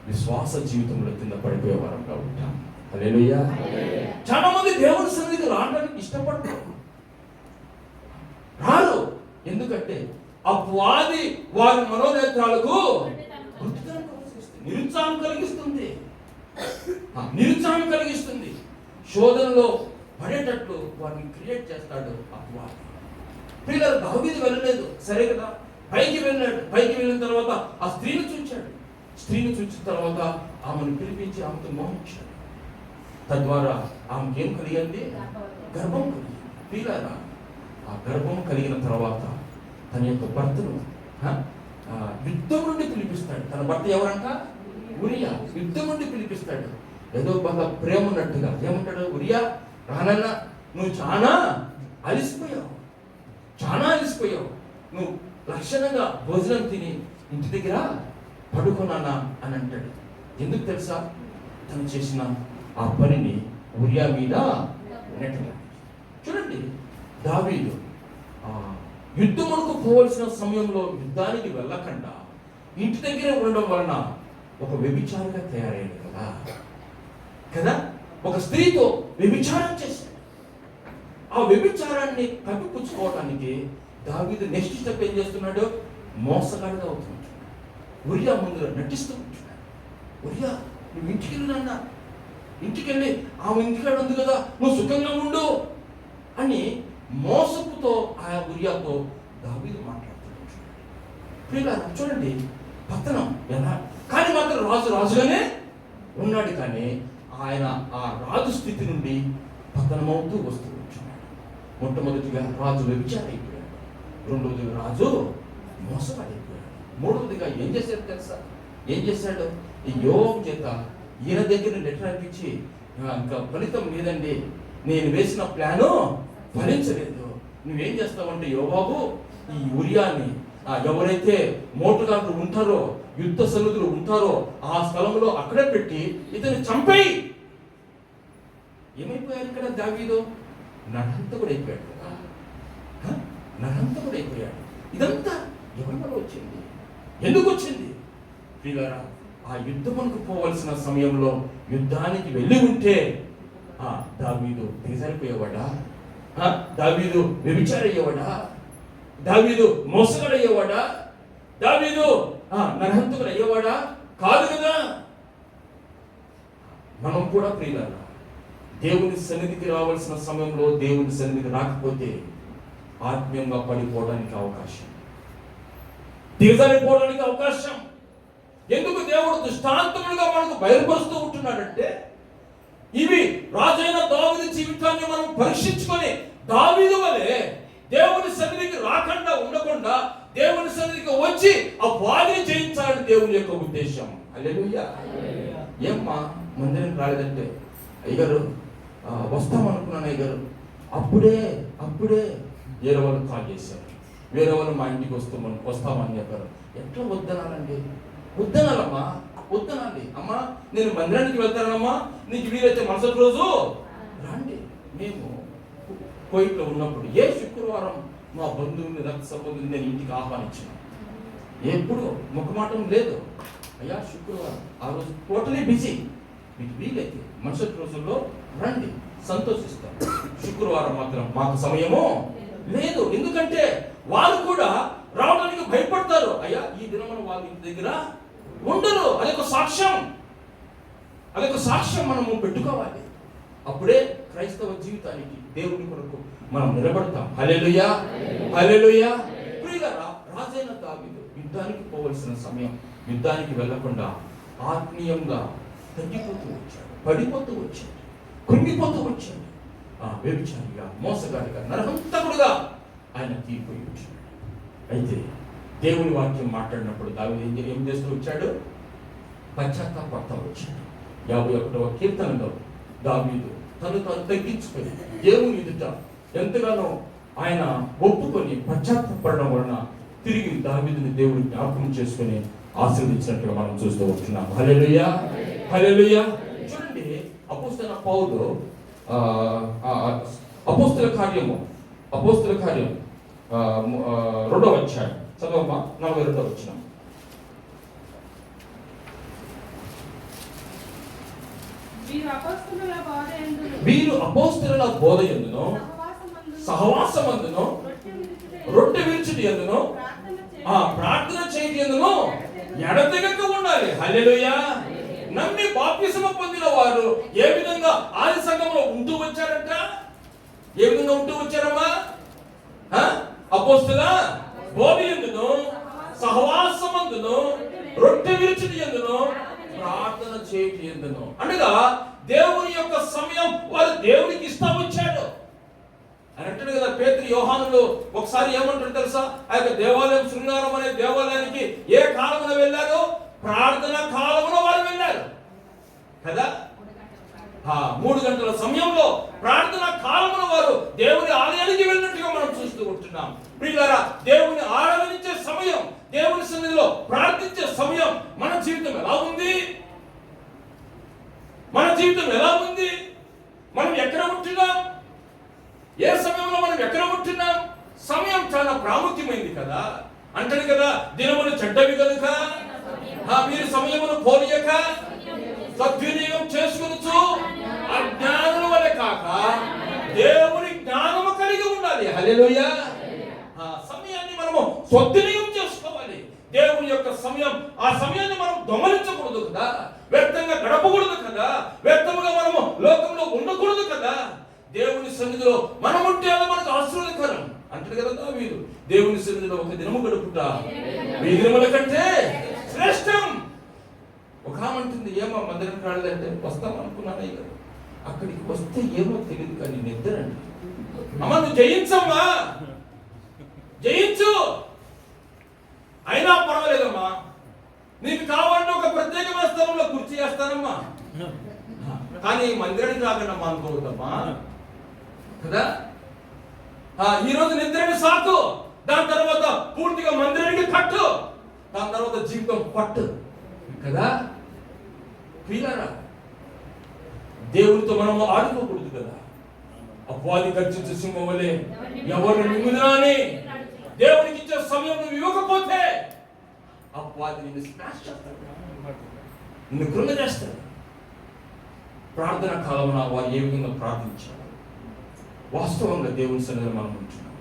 విశ్వాస జీవితంలో కింద పడిపోయేవారంగా ఉంటాం. హల్లెలూయా. చాలా మంది దేవుని సన్నిధికి రావడానికి ఇష్టపడతారు, రారు. ఎందుకంటే అపవాది వారి మనోనేత్రాలకు నిరుత్సాహం కలిగిస్తుంది, శోధనలో పడేటట్లు వారిని క్రియేట్ చేస్తాడు అపవాది. పిల్లలు దావీదు వెళ్ళలేదు, సరే కదా, పైకి వెళ్ళాడు. పైకి వెళ్ళిన తర్వాత ఆ స్త్రీని చూచాడు. స్త్రీని చూసిన తర్వాత ఆమెను పిలిపించి ఆమెతో మోహించాడు. తద్వారా ఆమెకి ఏం కలిగింది? గర్భం కలిగింది. పిల్లరా, ఆ గర్భం కలిగిన తర్వాత తన యొక్క భర్తను యుద్ధం నుండి పిలిపిస్తాడు. తన భర్త ఎవరంట? ఉరియా. యుద్ధం నుండి పిలిపిస్తాడు. ఏదో బాగా ప్రేమ ఉన్నట్టుగా ఏమంటాడు? ఉరియా, రానన్నా, నువ్వు చాలా అలిసిపోయావు, నువ్వు లక్షణంగా భోజనం తిని ఇంటి దగ్గర పడుకున్నానా అని అంటాడు. ఎందుకు తెలుసా? తను చేసిన ఆ పనిని ఉరియా మీద నెట్టగా. చూడండి, దావీదు యుద్ధమునకు పోవలసిన సమయంలో యుద్ధానికి వెళ్ళకుండా ఇంటి దగ్గరే ఉండడం వలన ఒక వ్యభిచారిగా తయారయ్యాడు కదా. ఒక స్త్రీతో వ్యభిచారం చేశాడు. ఆ వ్యభిచారాన్ని కప్పిపుచ్చుకోవడానికి దావీదు నెక్స్ట్ స్టెప్ ఏం చేస్తున్నాడు? మోసగాడిగా అవుతున్నాడు. ఉరియా ముందు నటిస్తూ ఉంటున్నాడు. ఉరియా, నువ్వు ఇంటికి వెళ్ళినా, ఇంటికి వెళ్ళి ఆమె ఇంటికాడ ఉంది కదా, నువ్వు సుఖంగా ఉండు అని మోసపుతో ఆ ఉరియాతో దావీదు మాట్లాడుతున్నాడు. ప్రియులారా, చూడండి పతనం ఎలా. కానీ మాత్రం రాజుగానే ఉన్నాడు. కానీ ఆయన ఆ రాజు స్థితి నుండి పతనమవుతూ వస్తూ ఉంటున్నాడు. మొట్టమొదటిగా రాజు వ్యభిచారం అయిపోయాడు. రెండవదిగా రాజు మోసపడిపోయాడు. మూడవదిగా ఏం చేశాడు తెలుసా? ఈ యోబు చేత ఈయన దగ్గర లెటర్ అనిపించి, ఇంకా ఫలితం లేదండి, నేను వేసిన ప్లాను ఫలించలేదు, నువ్వేం చేస్తావంటే యోబాబు, ఈ ఉరియాని ఎవరైతే మోటుగాళ్ళు ఉంటారో, యుద్ధ సన్నిధులు ఉంటారో ఆ స్థలంలో అక్కడే పెట్టి ఇతను చంపేయి. ఏమైపోయాడు ఇక్కడ దావీదు? నరహంతకుడు అయిపోయాడు కదా, నరహంతకుడు అయిపోయాడు. ఇదంతా ఎవరి వల్ల వచ్చింది? ఎందుకు వచ్చింది? ప్రియులారా, ఆ యుద్ధమునకు పోవలసిన సమయంలో యుద్ధానికి వెళ్ళి ఉంటే దావీదు దిగజారిపోయేవాడా? దావీదు వ్యభిచారయ్యేవాడా? దావీదు మోసగాడయ్యేవాడా? దావీదు నరహంతకుడు అయ్యేవాడా? కాదు కదా. మనం కూడా ప్రియులారా, దేవుని సన్నిధికి రావాల్సిన సమయంలో దేవుని సన్నిధికి రాకపోతే ఆత్మీయంగా పడిపోవడానికి అవకాశం, దిగజారిపోవడానికి అవకాశం. ఎందుకు దేవుడు దృష్టాంతములుగా మనకు బయలుపరుస్తూ ఉంటున్నాడంటే, ఇవి రాజైన దావీదు జీవితాన్ని మనం పరీక్షించుకొని దావీదు వలె దేవుని సన్నిధికి రాకుండా ఉండకుండా దేవుని సన్నిధికి వచ్చి ఆ వారిని జయించాలని దేవుని యొక్క ఉద్దేశం. హల్లెలూయా. ఏమ్మా మందిరం రాలేదంటే, అయ్యగారు వస్తామనుకున్నాను అయ్యగారు, అప్పుడే వేరే వాళ్ళు కాల్ చేశారు, వేరే వాళ్ళు మా ఇంటికి వస్తామని చెప్పారు. ఎట్లా వద్దనాలండి? వద్దనాలమ్మా, వద్దనండి. అమ్మా, నేను మందిరానికి వెళ్తానమ్మా, నీకు వీలైతే మరుసటి రోజు రండి. మేము కోయిట్లో ఉన్నప్పుడు ఏ శుక్రవారం మా బంధువుని, రక్త సంబంధుని నేను ఇంటికి ఆహ్వానించాను. ఎప్పుడు ముఖమాటం లేదు. అయ్యా శుక్రవారం ఆ రోజు టోటలీ బిజీ, మీకు వీలైతే మరుసటి రోజుల్లో రండి, సంతోషిస్తాం. శుక్రవారం మాత్రం మాకు సమయము లేదు. ఎందుకంటే వాళ్ళు కూడా రావడానికి భయపడతారు. అయ్యా ఈ దినమున వాళ్ళ ఇంటి దగ్గర ఉండరు. అదొక సాక్ష్యం మనము పెట్టుకోవాలి. అప్పుడే క్రైస్తవ జీవితానికి దేవుని కొరకు మనం నిలబడతాం. హల్లెలూయా, హల్లెలూయా. ప్రియులారా, రాజైన దావీదు యుద్ధానికి పోవలసిన సమయం యుద్ధానికి వెళ్లకుండా ఆత్మీయంగా తగ్గిపోతూ వచ్చాడు, పడిపోతూ వచ్చాడు, కృంగిపోతూ వచ్చాడు. వ్యభిచారిగా, మోసగాడిగా, నరహంతకుడుగా ఆయన తీరిపోయి వచ్చాడు. అయితే దేవుని వాక్యం మాట్లాడినప్పుడు దావీదు ఏం చేస్తూ వచ్చాడు? పశ్చాత్తాపడుతూ వచ్చాడు. 51వ కీర్తనలో దావీదు తను తగ్గించుకొని దేవుని ఎదుట ఎంతగానో ఆయన ఒప్పుకొని పశ్చాత్తాపడడం వలన తిరిగి దావీదుని దేవుడు జ్ఞాపకం చేసుకుని ఆశీర్వదించినట్టుగా మనం చూస్తూ ఉంటున్నాం. హల్లెలూయా, హల్లెలూయా. చూడండి, అపోస్తలుడైన పౌలు అపోస్తల కార్యం 2వ అధ్యాయం చదవమ్మా, 42వ వచనం. వీరు అపోస్తలుల బోధ యందును సహవాసమందును రొట్టె విరుచుట యందును ప్రార్థన చేయట యందును ఎడతెగక ఉండాలి. హల్లెలూయా. నమ్మి బాప్తిసము పొందిన వారు ఏ విధంగా ఆది సంఘంలో ఉంటూ వచ్చారంట? ఏ విధంగా ఉంటూ వచ్చారమ్మా? అపోస్తల బోధ యందును సహవాసమందును రొట్టె విరుచుట యందును ప్రార్థన చేయట యందును. అనగా దేవుని యొక్క సమయం వారు దేవునికి ఇస్తా వచ్చాడు అని అంటాడు కదా. పేతురు యోహానులు ఒకసారి ఏమంటారు తెలుసా? ఆ యొక్క దేవాలయం, శృంగారం అనే దేవాలయానికి ఏ కాలమున వెళ్ళారు? ప్రార్థన కాలమున వారు వెళ్ళారు కదా. 3 గంటల సమయంలో ప్రార్థన కాలమున వారు దేవుని ఆలయానికి వెళ్ళినట్టుగా మనం చూస్తూ ఉంటున్నాం. ప్రియులారా, దేవుని ఆరాధించే సమయం, దేవుని సన్నిధిలో ప్రార్థించే సమయం మన జీవితం ఎలా ఉంది? మన జీవితం ఎలా ఉంది? మనం ఎక్కడ ఉంటున్నాం? ఏ సమయంలో మనం ఎక్కడ ఉంటున్నాం? సమయం చాలా ప్రాముఖ్యమైంది కదా. అంటాడు కదా, దినములు చెడ్డవి కనుక మీరు సమయమును పోనీయక సద్వినియోగం చేసుకొనొచ్చు అజ్ఞానుల వలె కాక దేవుని జ్ఞానము కలిగి ఉండాలి. హల్లెలూయా. సమయాన్ని మనము సద్వినియోగం చేసుకోవాలి. దేవుని యొక్క సమయం, ఆ సమయాన్ని మనం దొంగలించకూడదు కదా, వ్యర్థంగా గడపకూడదు కదా, వ్యర్థముగా మనము లోకంలో ఉండకూడదు కదా. దేవుని సన్నిధిలో మనం ఉంటే అది మనకు ఆశీర్వాదకరం అంటాడు కదా దావీదు. దేవుని సన్నిధిలో ఒక దినము గడుపుట 1000 దినముల కంటే శ్రేష్టం. ఒక ఆమంటుంది, ఏమో మందిరానికి రాలేదంటే వస్తాం అనుకున్నాను అయ్యారు. అక్కడికి వస్తే ఏమో తెలియదు కానీ నిద్ర అండి. అమ్మ నువ్వు జయించమ్మా, జయించు, అయినా పర్వాలేదమ్మా, నీకు కావాలంటే ఒక ప్రత్యేకమైన స్థలంలో కుర్చీ చేస్తానమ్మా, కానీ మందిరానికి రాకనమ్మా అనుకోవద్దమ్మా కదా. ఈ రోజు నిద్రని సాకు, దాని తర్వాత పూర్తిగా మందిరానికి కట్టు, దాని తర్వాత జీవితం పట్టు కదా. పిల్లరా, దేవునితో మనము ఆడుకోకూడదు కదా. అపవాది గర్జించే సింహం వలె ఎవరు మింగుదురాని దేవునికి ఇచ్చే సమయం నువ్వు ఇవ్వకపోతే అపవాది నిన్ను స్మాష్ చేస్తాడు, నిన్ను కృంగ చేస్తాడు. ప్రార్థన కాలమున వారు ఏ విధంగా ప్రార్థించారు? వాస్తవంగా దేవుని సన్నిధిలో మనం ఉంటున్నాం.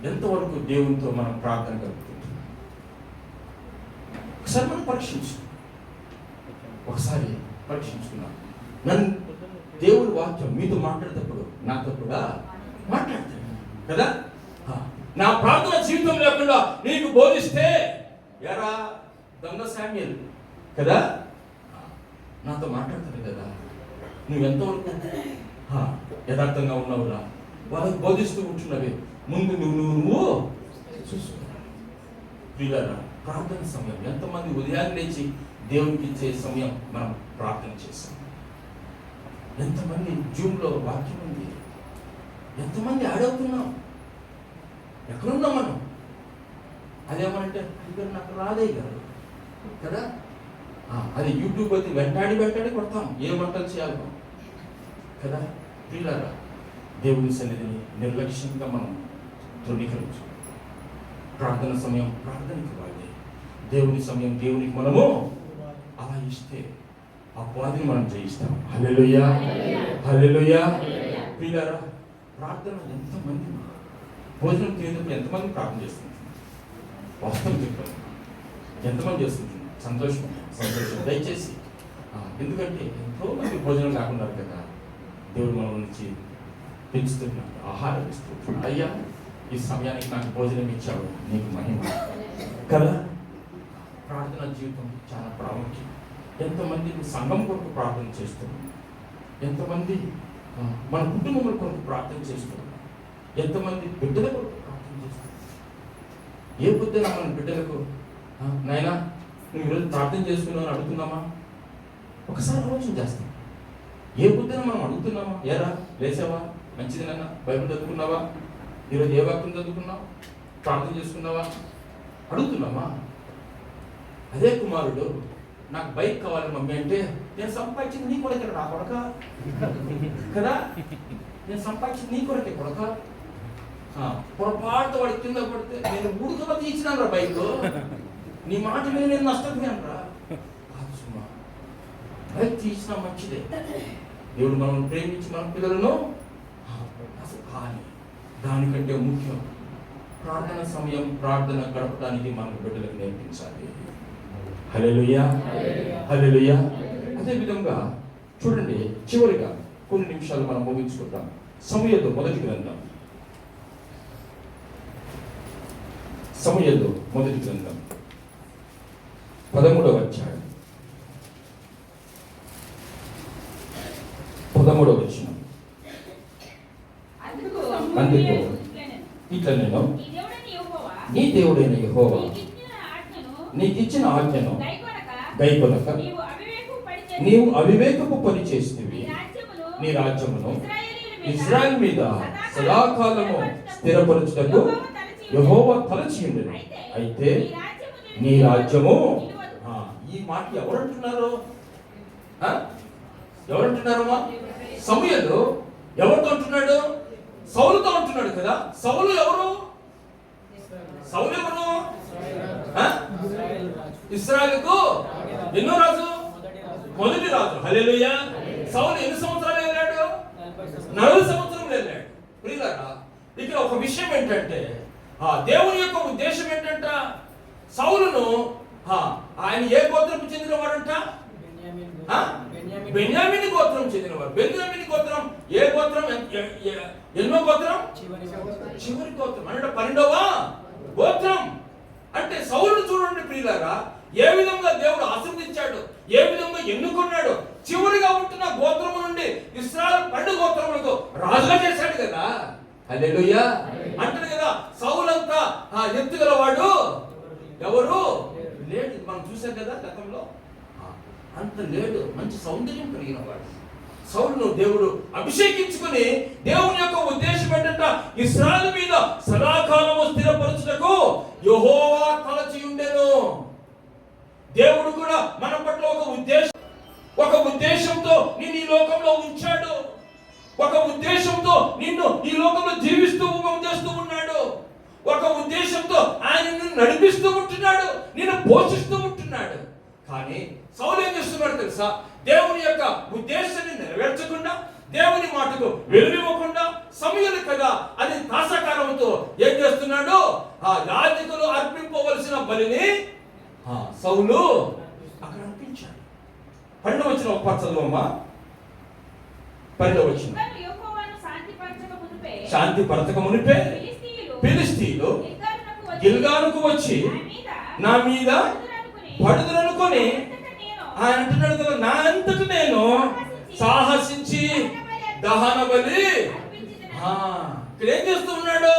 ఎంతవరకు దేవునితో మనం ప్రార్థన గడుపుతుంటాం? ఒకసారి మనం ఒకసారి పరీక్షించుకున్నాం. నన్ను దేవుడి వాక్యం మీతో మాట్లాడేటప్పుడు నాతో కూడా మాట్లాడతాడు కదా. నా ప్రార్థన జీవితం లేకుండా నీకు బోధిస్తే ఎరా దొంగ శామ్యూయల్ కదా, నాతో మాట్లాడతాడు కదా. నువ్వు ఎంతవరకు యథార్థంగా ఉన్నావురా, వాళ్ళకి బోధిస్తూ ఉంటున్నవి ముందు నువ్వు చూసుకున్నా. ప్రియులారా, ప్రార్థన సమయం ఎంతమంది ఉదయాన్నే లేచి దేవునికి ఇచ్చే సమయం మనం ప్రార్థన చేస్తాం? ఎంతమంది జూమ్లో వాక్యం ఉంది, ఎంతమంది ఆడవుతున్నాం, ఎక్కడున్నాం మనం? అదేమనంటే ఇక్కడ నాకు రాదే గారు కదా. అది యూట్యూబ్ అయితే వెంటాడి కొడతాం ఏ వంటలు చేయాలి కదా. ప్రియులారా, దేవుని సన్నిధిని నిర్లక్ష్యంగా మనం తృణీకరించు. ప్రార్థన సమయం ప్రార్థనకి ఇవ్వాలి, దేవుని సమయం దేవునికి మనము అలా ఇస్తే అపవాదిని మనం జయిస్తాం. హల్లెలూయా, హల్లెలూయా. ప్రియులారా, ప్రార్థన ఎంతమంది భోజనం తినేటప్పుడు ఎంతమంది ప్రార్థన చేస్తుంటారు? వాస్తవం చెప్పారు, ఎంతమంది చేస్తుంటారు? సంతోషం. దయచేసి, ఎందుకంటే ఎంతో మంది భోజనం కాకుండా కదా దేవుడు మన నుంచి పెంచుతున్నాడు, ఆహారం ఇస్తున్నాడు. అయ్యా, ఈ సమయానికి నాకు భోజనం ఇచ్చావు, నీకు మహిమ కదా. ప్రార్థన జీవితం చాలా ప్రాముఖ్యం. ఎంతమంది సంఘం కొరకు ప్రార్థన చేస్తున్నాం, ఎంతమంది మన కుటుంబముల కొరకు ప్రార్థన చేస్తున్నాం, ఎంతమంది బిడ్డల కొరకు ప్రార్థన చేస్తున్నాం. ఏ పొద్దున మన బిడ్డలకు నాయనా నువ్వు ఈరోజు ప్రార్థన చేసుకున్నావు అని అడుగుతున్నామా? ఒకసారి ఆలోచన చేస్తాం. ఏ పొద్దున మనం అడుగుతున్నామా? ఏరా లేచావా, మంచిది నాన్న, బైబిల్ చదువుకున్నావా, ఈరోజు ఏ వాక్యం చదువుకున్నావు? ప్రార్థన చేసుకున్నావా? అడుగుతున్నామా? అదే కుమారుడు నాకు బైక్ కావాలి మమ్మీ అంటే, నేను సంపాదించింది నీ కొరకే నా కొడక కదా, నేను సంపాదించింది నీ కొరకే కొడక. పొరపాటు వాడి కింద పడితే నేను 3 కబద్ది ఇచ్చినాను రా బైక్, నీ మాట మీద నేను నష్టపోయాను రా. బైక్ తీసినా మంచిదే, దేవుడు మనం ప్రేమించి మన పిల్లలను. కానీ దానికంటే ముఖ్యం ప్రార్థన సమయం, ప్రార్థన గడపడానికి మనకు బిడ్డలకు నేర్పించాలి. హల్లెలూయా, హల్లెలూయా. అదే విధంగా చూడండి, చివరిగా కొన్ని నిమిషాలు మనం ముగించుకుంటాం. సమూయేలు మొదటి గ్రంథం, సమూయేలు మొదటి గ్రంథం 13వ అధ్యాయం 13వ వచనం. అందుకు ఇట్లా నేను నీ దేవుడైన యెహోవా నీకిచ్చిన ఆజ్ఞను గైకొనక నీవు అవివేకపు పని చేస్తేవి, నీ రాజ్యమును ఇశ్రాయేలు మీద సదాకాలము స్థిరపరచుటకు యెహోవా తలచియుండెను. అయితే నీ రాజ్యము. ఈ మాట ఎవరంటున్నారు? ఎవరంటున్నారమ్మా? సమూయేలు ఎవరితో అంటున్నాడు? సౌలుతో అంటున్నాడు కదా. సౌలు ఎవరు? సౌలు ఎవరు? ఇశ్రాయేలుకు ఎన్నో రాజు? మొదటి రాజు. హల్లెలూయా. సౌలు ఎన్ని సంవత్సరాలు వెళ్ళాడు? 40 సంవత్సరాలు వెళ్ళాడు. ప్రియులారా, ఇక్కడ ఒక విషయం ఏంటంటే, దేవుని యొక్క ఉద్దేశం ఏంటంట, సౌలును ఆయన ఏ గోత్రం చెందినవాడంట? బెన్యామీను గోత్రం చెందినవాడు. బెన్యామీను గోత్రం ఏ గోత్రం? ఎన్నో గోత్రం? చివరి గోత్రం అంటే 12వ గోత్రం. అంటే సౌలును చూడండి ప్రియులారా, ఏ విధంగా దేవుడు ఆశీర్వదించాడు, ఏ విధంగా ఎన్నుకున్నాడు. చివరిగా ఉంటున్న గోత్రము నుండి ఇశ్రాయేలు 12 గోత్రములకు రాజుగా చేశాడు కదా. హల్లెలూయా. అంటాడు కదా, సౌలంతా ఎత్తుగలవాడు ఎవరు లేడు. మనం చూసాం కదా గతంలో, అంత లేడు, మంచి సౌందర్యం కలిగిన వాడు. సౌలును దేవుడు అభిషేకించుకుని, దేవుని యొక్క ఉద్దేశం ఏంటంట, ఇశ్రాయేలు మీద సదాకాలము స్థిరపరచుటకు యెహోవా తలచియుండెను. దేవుడు కూడా మన పట్ల ఒక ఉద్దేశంతో నిన్ను ఈ లోకంలో ఉంచాడు. ఒక ఉద్దేశంతో నిన్ను ఈ లోకంలో జీవిస్తూ చేస్తూ ఉన్నాడు. ఒక ఉద్దేశంతో ఆయన నిన్ను నడిపిస్తూ ఉంటున్నాడు, నిన్ను పోషిస్తూ ఉంటున్నాడు. కానీ సౌలు ఏం చేస్తున్నాడు తెలుసా? దేవుని యొక్క ఉద్దేశాన్ని నెరవేర్చకుండా, దేవుని మాటకు విలువివ్వకుండా, సమూయేలు కదా అది తాసాకారంతో ఏం చేస్తున్నాడు? యాజకులు అర్పింపవలసిన బలిని సౌలు అక్కడ అర్పించాడు. 12వ వచనం ఒకసారి చదువమ్మా. 12వ వచనం. శాంతి పరచక మునిపే ఫిలిష్తీయులు గిల్గాలుకు వచ్చి నా మీద పడుదురనుకొని, ఆయన అంటున్నాడు కదా, నా అంతట నేను సాహసించి దహన బలి. ఇక్కడ ఏం చేస్తూ ఉన్నాడు?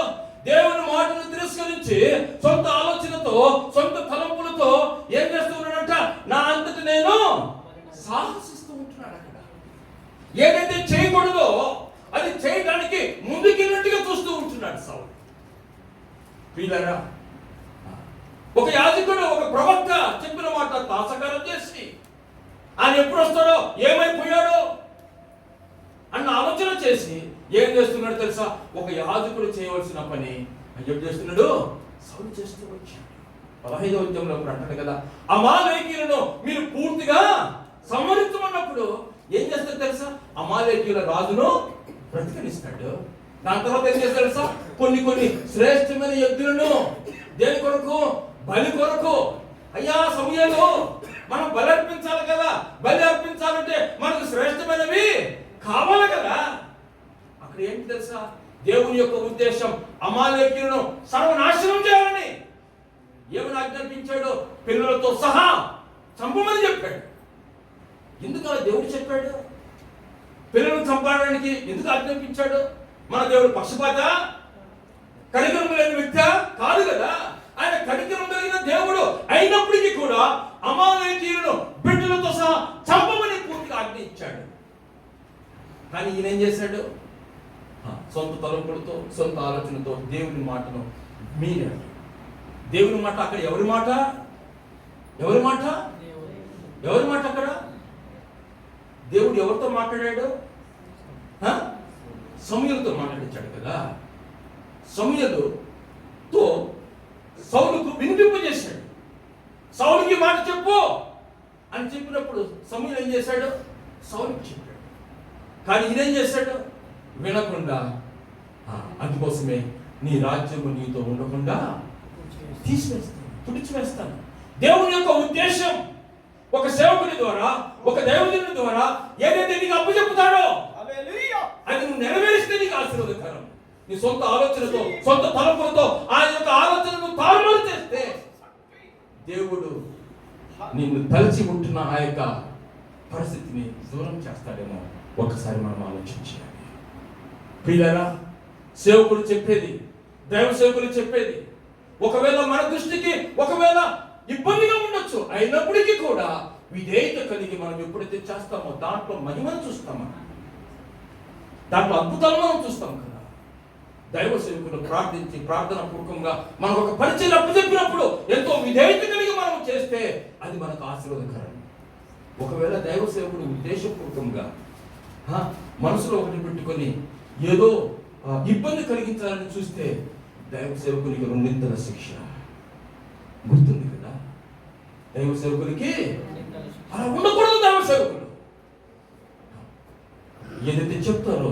దేవుని మాటను తిరస్కరించి సొంత ఆలోచనతో, సొంత తలంపులతో ఏం చేస్తూ ఉన్నాడంట? నా అంతట నేను సాహసిస్తూ ఉంటున్నాడు. అక్కడ ఏదైతే చేయకూడదో అది చేయడానికి ముందుకెళ్ళినట్టుగా చూస్తూ ఉంటున్నాడు సౌలు. ప్రియులారా, ఒక యాజకుడు, ఒక ప్రవక్త చెప్పిన మాట తాసకారం చేసి ఆయన ఎప్పుడు వస్తాడో, ఏమైపోయాడో అన్న ఆలోచన చేసి ఏం చేస్తున్నాడు తెలుసా? ఒక యాజకుడు చేయవలసిన పని ఏం చేస్తున్నాడు? సౌలు చేస్తూ వచ్చాడు. 15వ అధ్యాయంలో అంటాడు కదా, అమాలేకీయులను మీరు పూర్తిగా సంహరించమన్నప్పుడు ఏం చేస్తాడు తెలుసా? అమాలేకీయుల రాజును బ్రతికనిస్తాడు. దాని తర్వాత ఏం చేస్తాడు తెలుసా? కొన్ని శ్రేష్టమైన ఎద్దులను దేని కొరకు? బలి కొరకు. అయ్యా సమూయేలు, మనం బలి అర్పించాలి కదా, బలి అర్పించాలంటే మనకు శ్రేష్టమైనవి కావాలి కదా. అక్కడ ఏంటి తెలుసా? దేవుని యొక్క ఉద్దేశం అమాలేకీయులను సర్వనాశనం చేయాలని. ఏమని ఆజ్ఞాపించాడు? పిల్లలతో సహా చంపమని చెప్పాడు. ఎందుకు అలా దేవుడు చెప్పాడు? పిల్లలను చంపడానికి ఎందుకు ఆజ్ఞాపించాడు? మన దేవుడు పక్షపాత, కనికరం లేని వ్యక్తి కాదు కదా. ఆయన కనికరం కలిగిన దేవుడు అయినప్పటికీ కూడా అమాలేకీయులను బిడ్డలతో సహా చంపమని పూర్తిగా ఆజ్ఞ ఇచ్చాడు. కానీ ఈయన ఏం చేశాడు? సొంత తలంపులతో, సొంత ఆలోచనతో దేవుని మాటను మీరాడు. దేవుని మాట అక్కడ ఎవరి మాట? ఎవరి మాట? ఎవరి మాట అక్కడ? దేవుడు ఎవరితో మాట్లాడాడు? సమూయేలుతో మాట్లాడించాడు కదా. సమూయేలుతో సౌలుకు వినిపింపజేశాడు. సౌలుకి మాట చెప్పు అని చెప్పినప్పుడు సమూయేలు ఏం చేశాడు? సౌలుకి చెప్పాడు. కానీ ఈయనేం చేశాడు? వినకుండా అందుకోసమే నీ రాజ్యము నీతో ఉండకుండా తీసివేస్తాను, తుడిచివేస్తాను. దేవుని యొక్క ఉద్దేశం ఒక సేవకుని ద్వారా, ఒక దైవజనుని ద్వారా ఏదైతే నీకు అప్పచెప్పుతాడో అది నువ్వు నెరవేరిస్తే నీకు ఆశీర్వాదకరం. నీ సొంత ఆలోచనతో, సొంత తలంపులతో ఆ యొక్క ఆలోచనను తారుమారు చేస్తే దేవుడు నిన్ను తలచి ఉంటున్న ఆ యొక్క పరిస్థితిని దూరం చేస్తాడేమో ఒక్కసారి మనం ఆలోచించాలి. ప్రియులారా, సేవకుడు చెప్పేది, దైవ సేవకులు చెప్పేది ఒకవేళ మన దృష్టికి ఒకవేళ ఇబ్బందిగా ఉండొచ్చు, అయినప్పటికీ కూడా విధేయత కలిగి మనం ఎప్పుడైతే చేస్తామో దాంట్లో మహిమను చూస్తామా, దాంట్లో అద్భుతాలను మనం చూస్తాం కదా. దైవ సేవకులు ప్రార్థించి ప్రార్థన పూర్వకంగా మనం ఒక పరిచయం అప్పచెప్పినప్పుడు ఎంతో విధేయత కలిగి మనం చేస్తే అది మనకు ఆశీర్వాదకరం. ఒకవేళ దైవ సేవకుడు ఉద్దేశపూర్వకంగా మనసులో ఒకటి పెట్టుకొని ఏదో ఇబ్బంది కలిగించాలని చూస్తే దైవ సేవకునికి రెండింతల శిక్ష. గుర్తుంది కదా, దైవ సేవకునికి అలా ఉండకూడదు. దైవ సేవకులు ఏదైతే చెప్తారో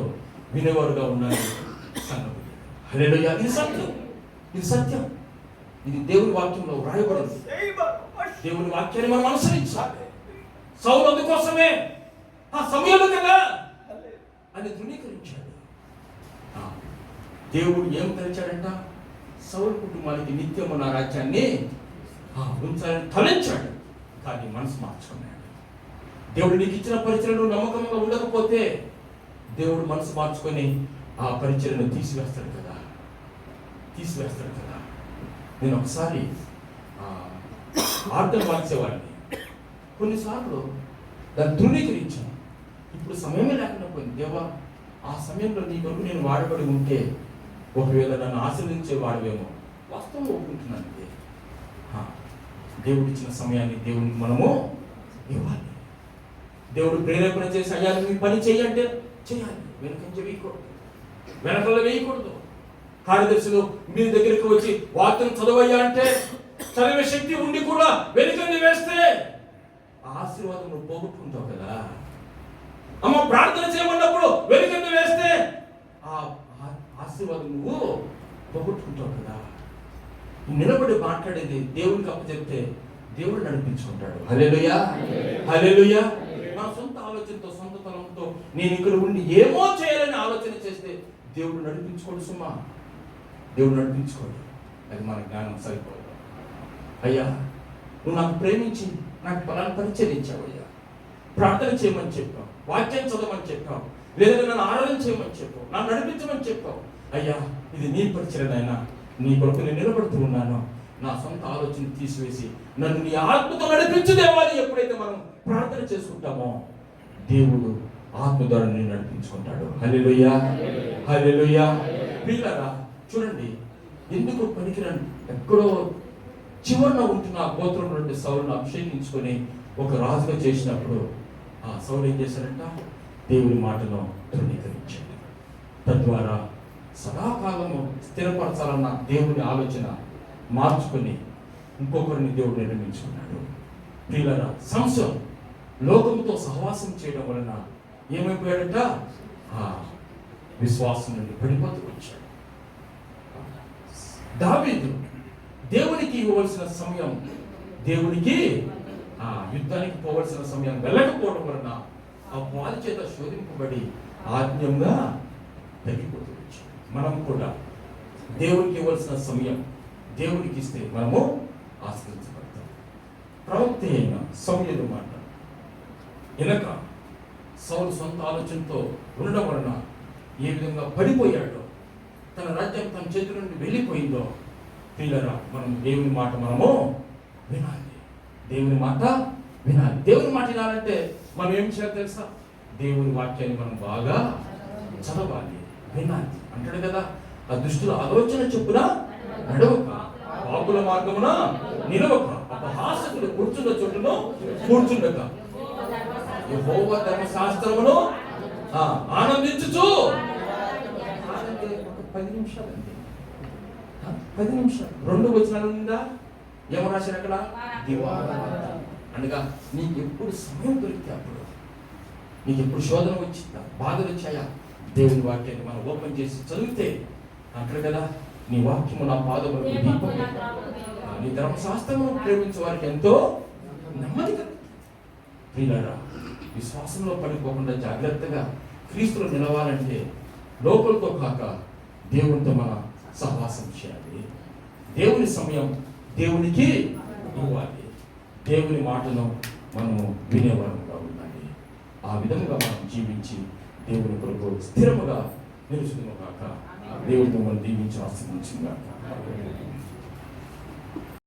వినేవారుగా ఉండాలి. హల్లెలూయా. ఇది సత్యం, ఇది సత్యం, ఇది దేవుని వాక్యంలో వ్రాయబడింది. దేవుని వాక్యాన్ని మనం అనుసరించాలి. సౌలు అందుకోసమే ఆ సమయంలో కదా అని ధృవీకరించాడు. దేవుడు ఏం తలిచాడంట? సౌలు కుటుంబానికి నిత్యము నా రాజ్యాన్ని ఉంచాలని తలంచాడు. కానీ మనసు మార్చుకున్నాడు. దేవుడు నీకు ఇచ్చిన పరిచయలు నమ్మకంగా ఉండకపోతే దేవుడు మనసు మార్చుకొని ఆ పరిచయను తీసివేస్తాడు కదా. నేను ఒకసారి ఆర్థం మార్చేవాడిని. కొన్నిసార్లు దాన్ని ధృవీకరించాను. ఇప్పుడు సమయమే లేకుండా పోయింది. దేవా, ఆ సమయంలో నీ కొరకు నేను వాడబడి ఉంటే ఒకవేళ నన్ను ఆశ్రయించే వాడవేమో. వాస్తవం ఒప్పుకుంటున్నాను. దేవుడు ఇచ్చిన సమయాన్ని దేవునికి మనము ఇవ్వాలి. దేవుడు ప్రేరేపణ చేసి అయ్యా మీ పని చేయంటే చేయాలి. వెనకల్లో వేయకూడదు. కార్యదర్శులు మీ దగ్గరికి వచ్చి వాక్యం చదవయ్యా అంటే చదివే శక్తి ఉండి కూడా వెనుకని వేస్తే ఆశీర్వాదం నువ్వు పోగొట్టుకుంటావు కదా. అమ్మ ప్రార్థన చేయమన్నప్పుడు వెనుకని వేస్తే ఆ ఆశీర్వాదం నువ్వు పోగొట్టుకుంటావు కదా. నిలబడి మాట్లాడేది దేవునికి అప్పచెప్తే దేవుడు నడిపించుకుంటాడు. హల్లెలూయా, హల్లెలూయా. మన సొంత ఆలోచనతో, సొంత తలంతో నేను ఇక్కడ ఉండి ఏమో చేయాలని ఆలోచన చేస్తే దేవుడు నడిపించుకోడు సుమా. దేవుడు నడిపించుకోడు. అది మన జ్ఞానం సరిపోదు. అయ్యా, నువ్వు నాకు ప్రేమించి నాకు ఫలాన్ని పరిచయించావయ్యా. ప్రార్థన చేయమని చెప్పావు, వాక్యం చదవమని చెప్పావు, లేదా నన్ను ఆరాధన చేయమని చెప్పావు, నన్ను నడిపించమని చెప్పావు. అయ్యా, ఇది నీ పరిచయనైనా నీ కొరకు నేను నిలబడుతూ ఉన్నాను. నా సొంత ఆలోచన తీసివేసి నన్ను నీ ఆత్మతో నడిపించు దేవా అని ఎప్పుడైతే మనం ప్రార్థన చేసుకుంటామో దేవుడు ఆత్మ ద్వారా నేను నడిపించుకుంటాడు. హల్లెలూయా, హల్లెలూయా. ప్రియులారా, చూడండి, ఎందుకు పనికిరాని ఎక్కడో చివరిన ఉంటున్న ఆ గోత్రం నుండి సౌలును అభిషేకించుకొని ఒక రాజుగా చేసినప్పుడు ఆ సౌలు ఏం చేశాడంట? దేవుని మాటను ధృవీకరించాడు. తద్వారా సదాకాలము స్థిరపరచాలన్న దేవుని ఆలోచన మార్చుకొని ఇంకొకరిని దేవుడు నిర్మించుకున్నాడు. ప్రియులారా, సంసోను లోకంతో సహవాసం చేయడం వలన ఏమైపోయాడంట? విశ్వాసం నుండి పడిపోతూ వచ్చాడు. దావీదు దేవునికి ఇవ్వవలసిన సమయం, దేవునికి యుద్ధానికి పోవలసిన సమయం వెళ్ళకపోవడం వలన ఆ వారి చేత శోధింపబడి ఆజ్ఞంగా తగ్గిపోతూ వచ్చాడు. మనం కూడా దేవునికి ఇవ్వాల్సిన సమయం దేవునికి ఇస్తే మనము ఆశ్రయించబడతాం. ప్రవక్త అయిన సమూయేలు మాట ఎనక సౌలు సొంత ఆలోచనతో ఉండడం వలన ఏ విధంగా పడిపోయాడో, తన రాజ్యం తన చేతి నుండి వెళ్ళిపోయిందో, ప్రియులారా, మనం దేవుని మాట మనము వినాలి. దేవుని మాట వినాలి. దేవుని మాట వినాలంటే మనం ఏం చేయాలి తెలుసా? దేవుని వాక్యాన్ని మనం బాగా చదవాలి. వినాలి అంటాడు కదా. ఆ దుష్టుల ఆలోచన చొప్పున నడవక, పాపుల మార్గమున నిలవక, అపహాసకులు కూర్చున్న చోటును కూర్చుండక, యెహోవా ధర్మశాస్త్రమును ఆనందించుచు. 10 నిమిషాలు అంతే, 10 నిమిషాలు. 2 వచనాలు ఉందా? ఏమో రాశారు అక్కడ? అనగా నీకు ఎప్పుడు సమయం దొరికితే అప్పుడు, నీకు ఎప్పుడు శోధన వచ్చిందా, బాధలు వచ్చాయా, దేవుని వాక్యాన్ని మనం ఓపెన్ చేసి చదివితే అంటారు కదా, నీ వాక్యము నా పాదములకు దీపం, నీ ధర్మశాస్త్రమును ప్రేమించే వారికి ఎంతో నెమ్మది కలుగుతుంది. ప్రియులారా, విశ్వాసంలో పడిపోకుండా జాగ్రత్తగా క్రీస్తులో నిలవాలంటే లోపలతో కాక దేవునితో మన సహవాసం చేయాలి. దేవుని సమయం దేవునికి ఇవ్వాలి. దేవుని మాటను మనము వినేవారంగా ఉండాలి. ఆ విధంగా మనం జీవించి దేవుని కొరకు స్థిరముగా నిలుచుదుము గాక. దేవుడు మిమ్మల్ని దీవించి ఆశీర్వదించును గాక.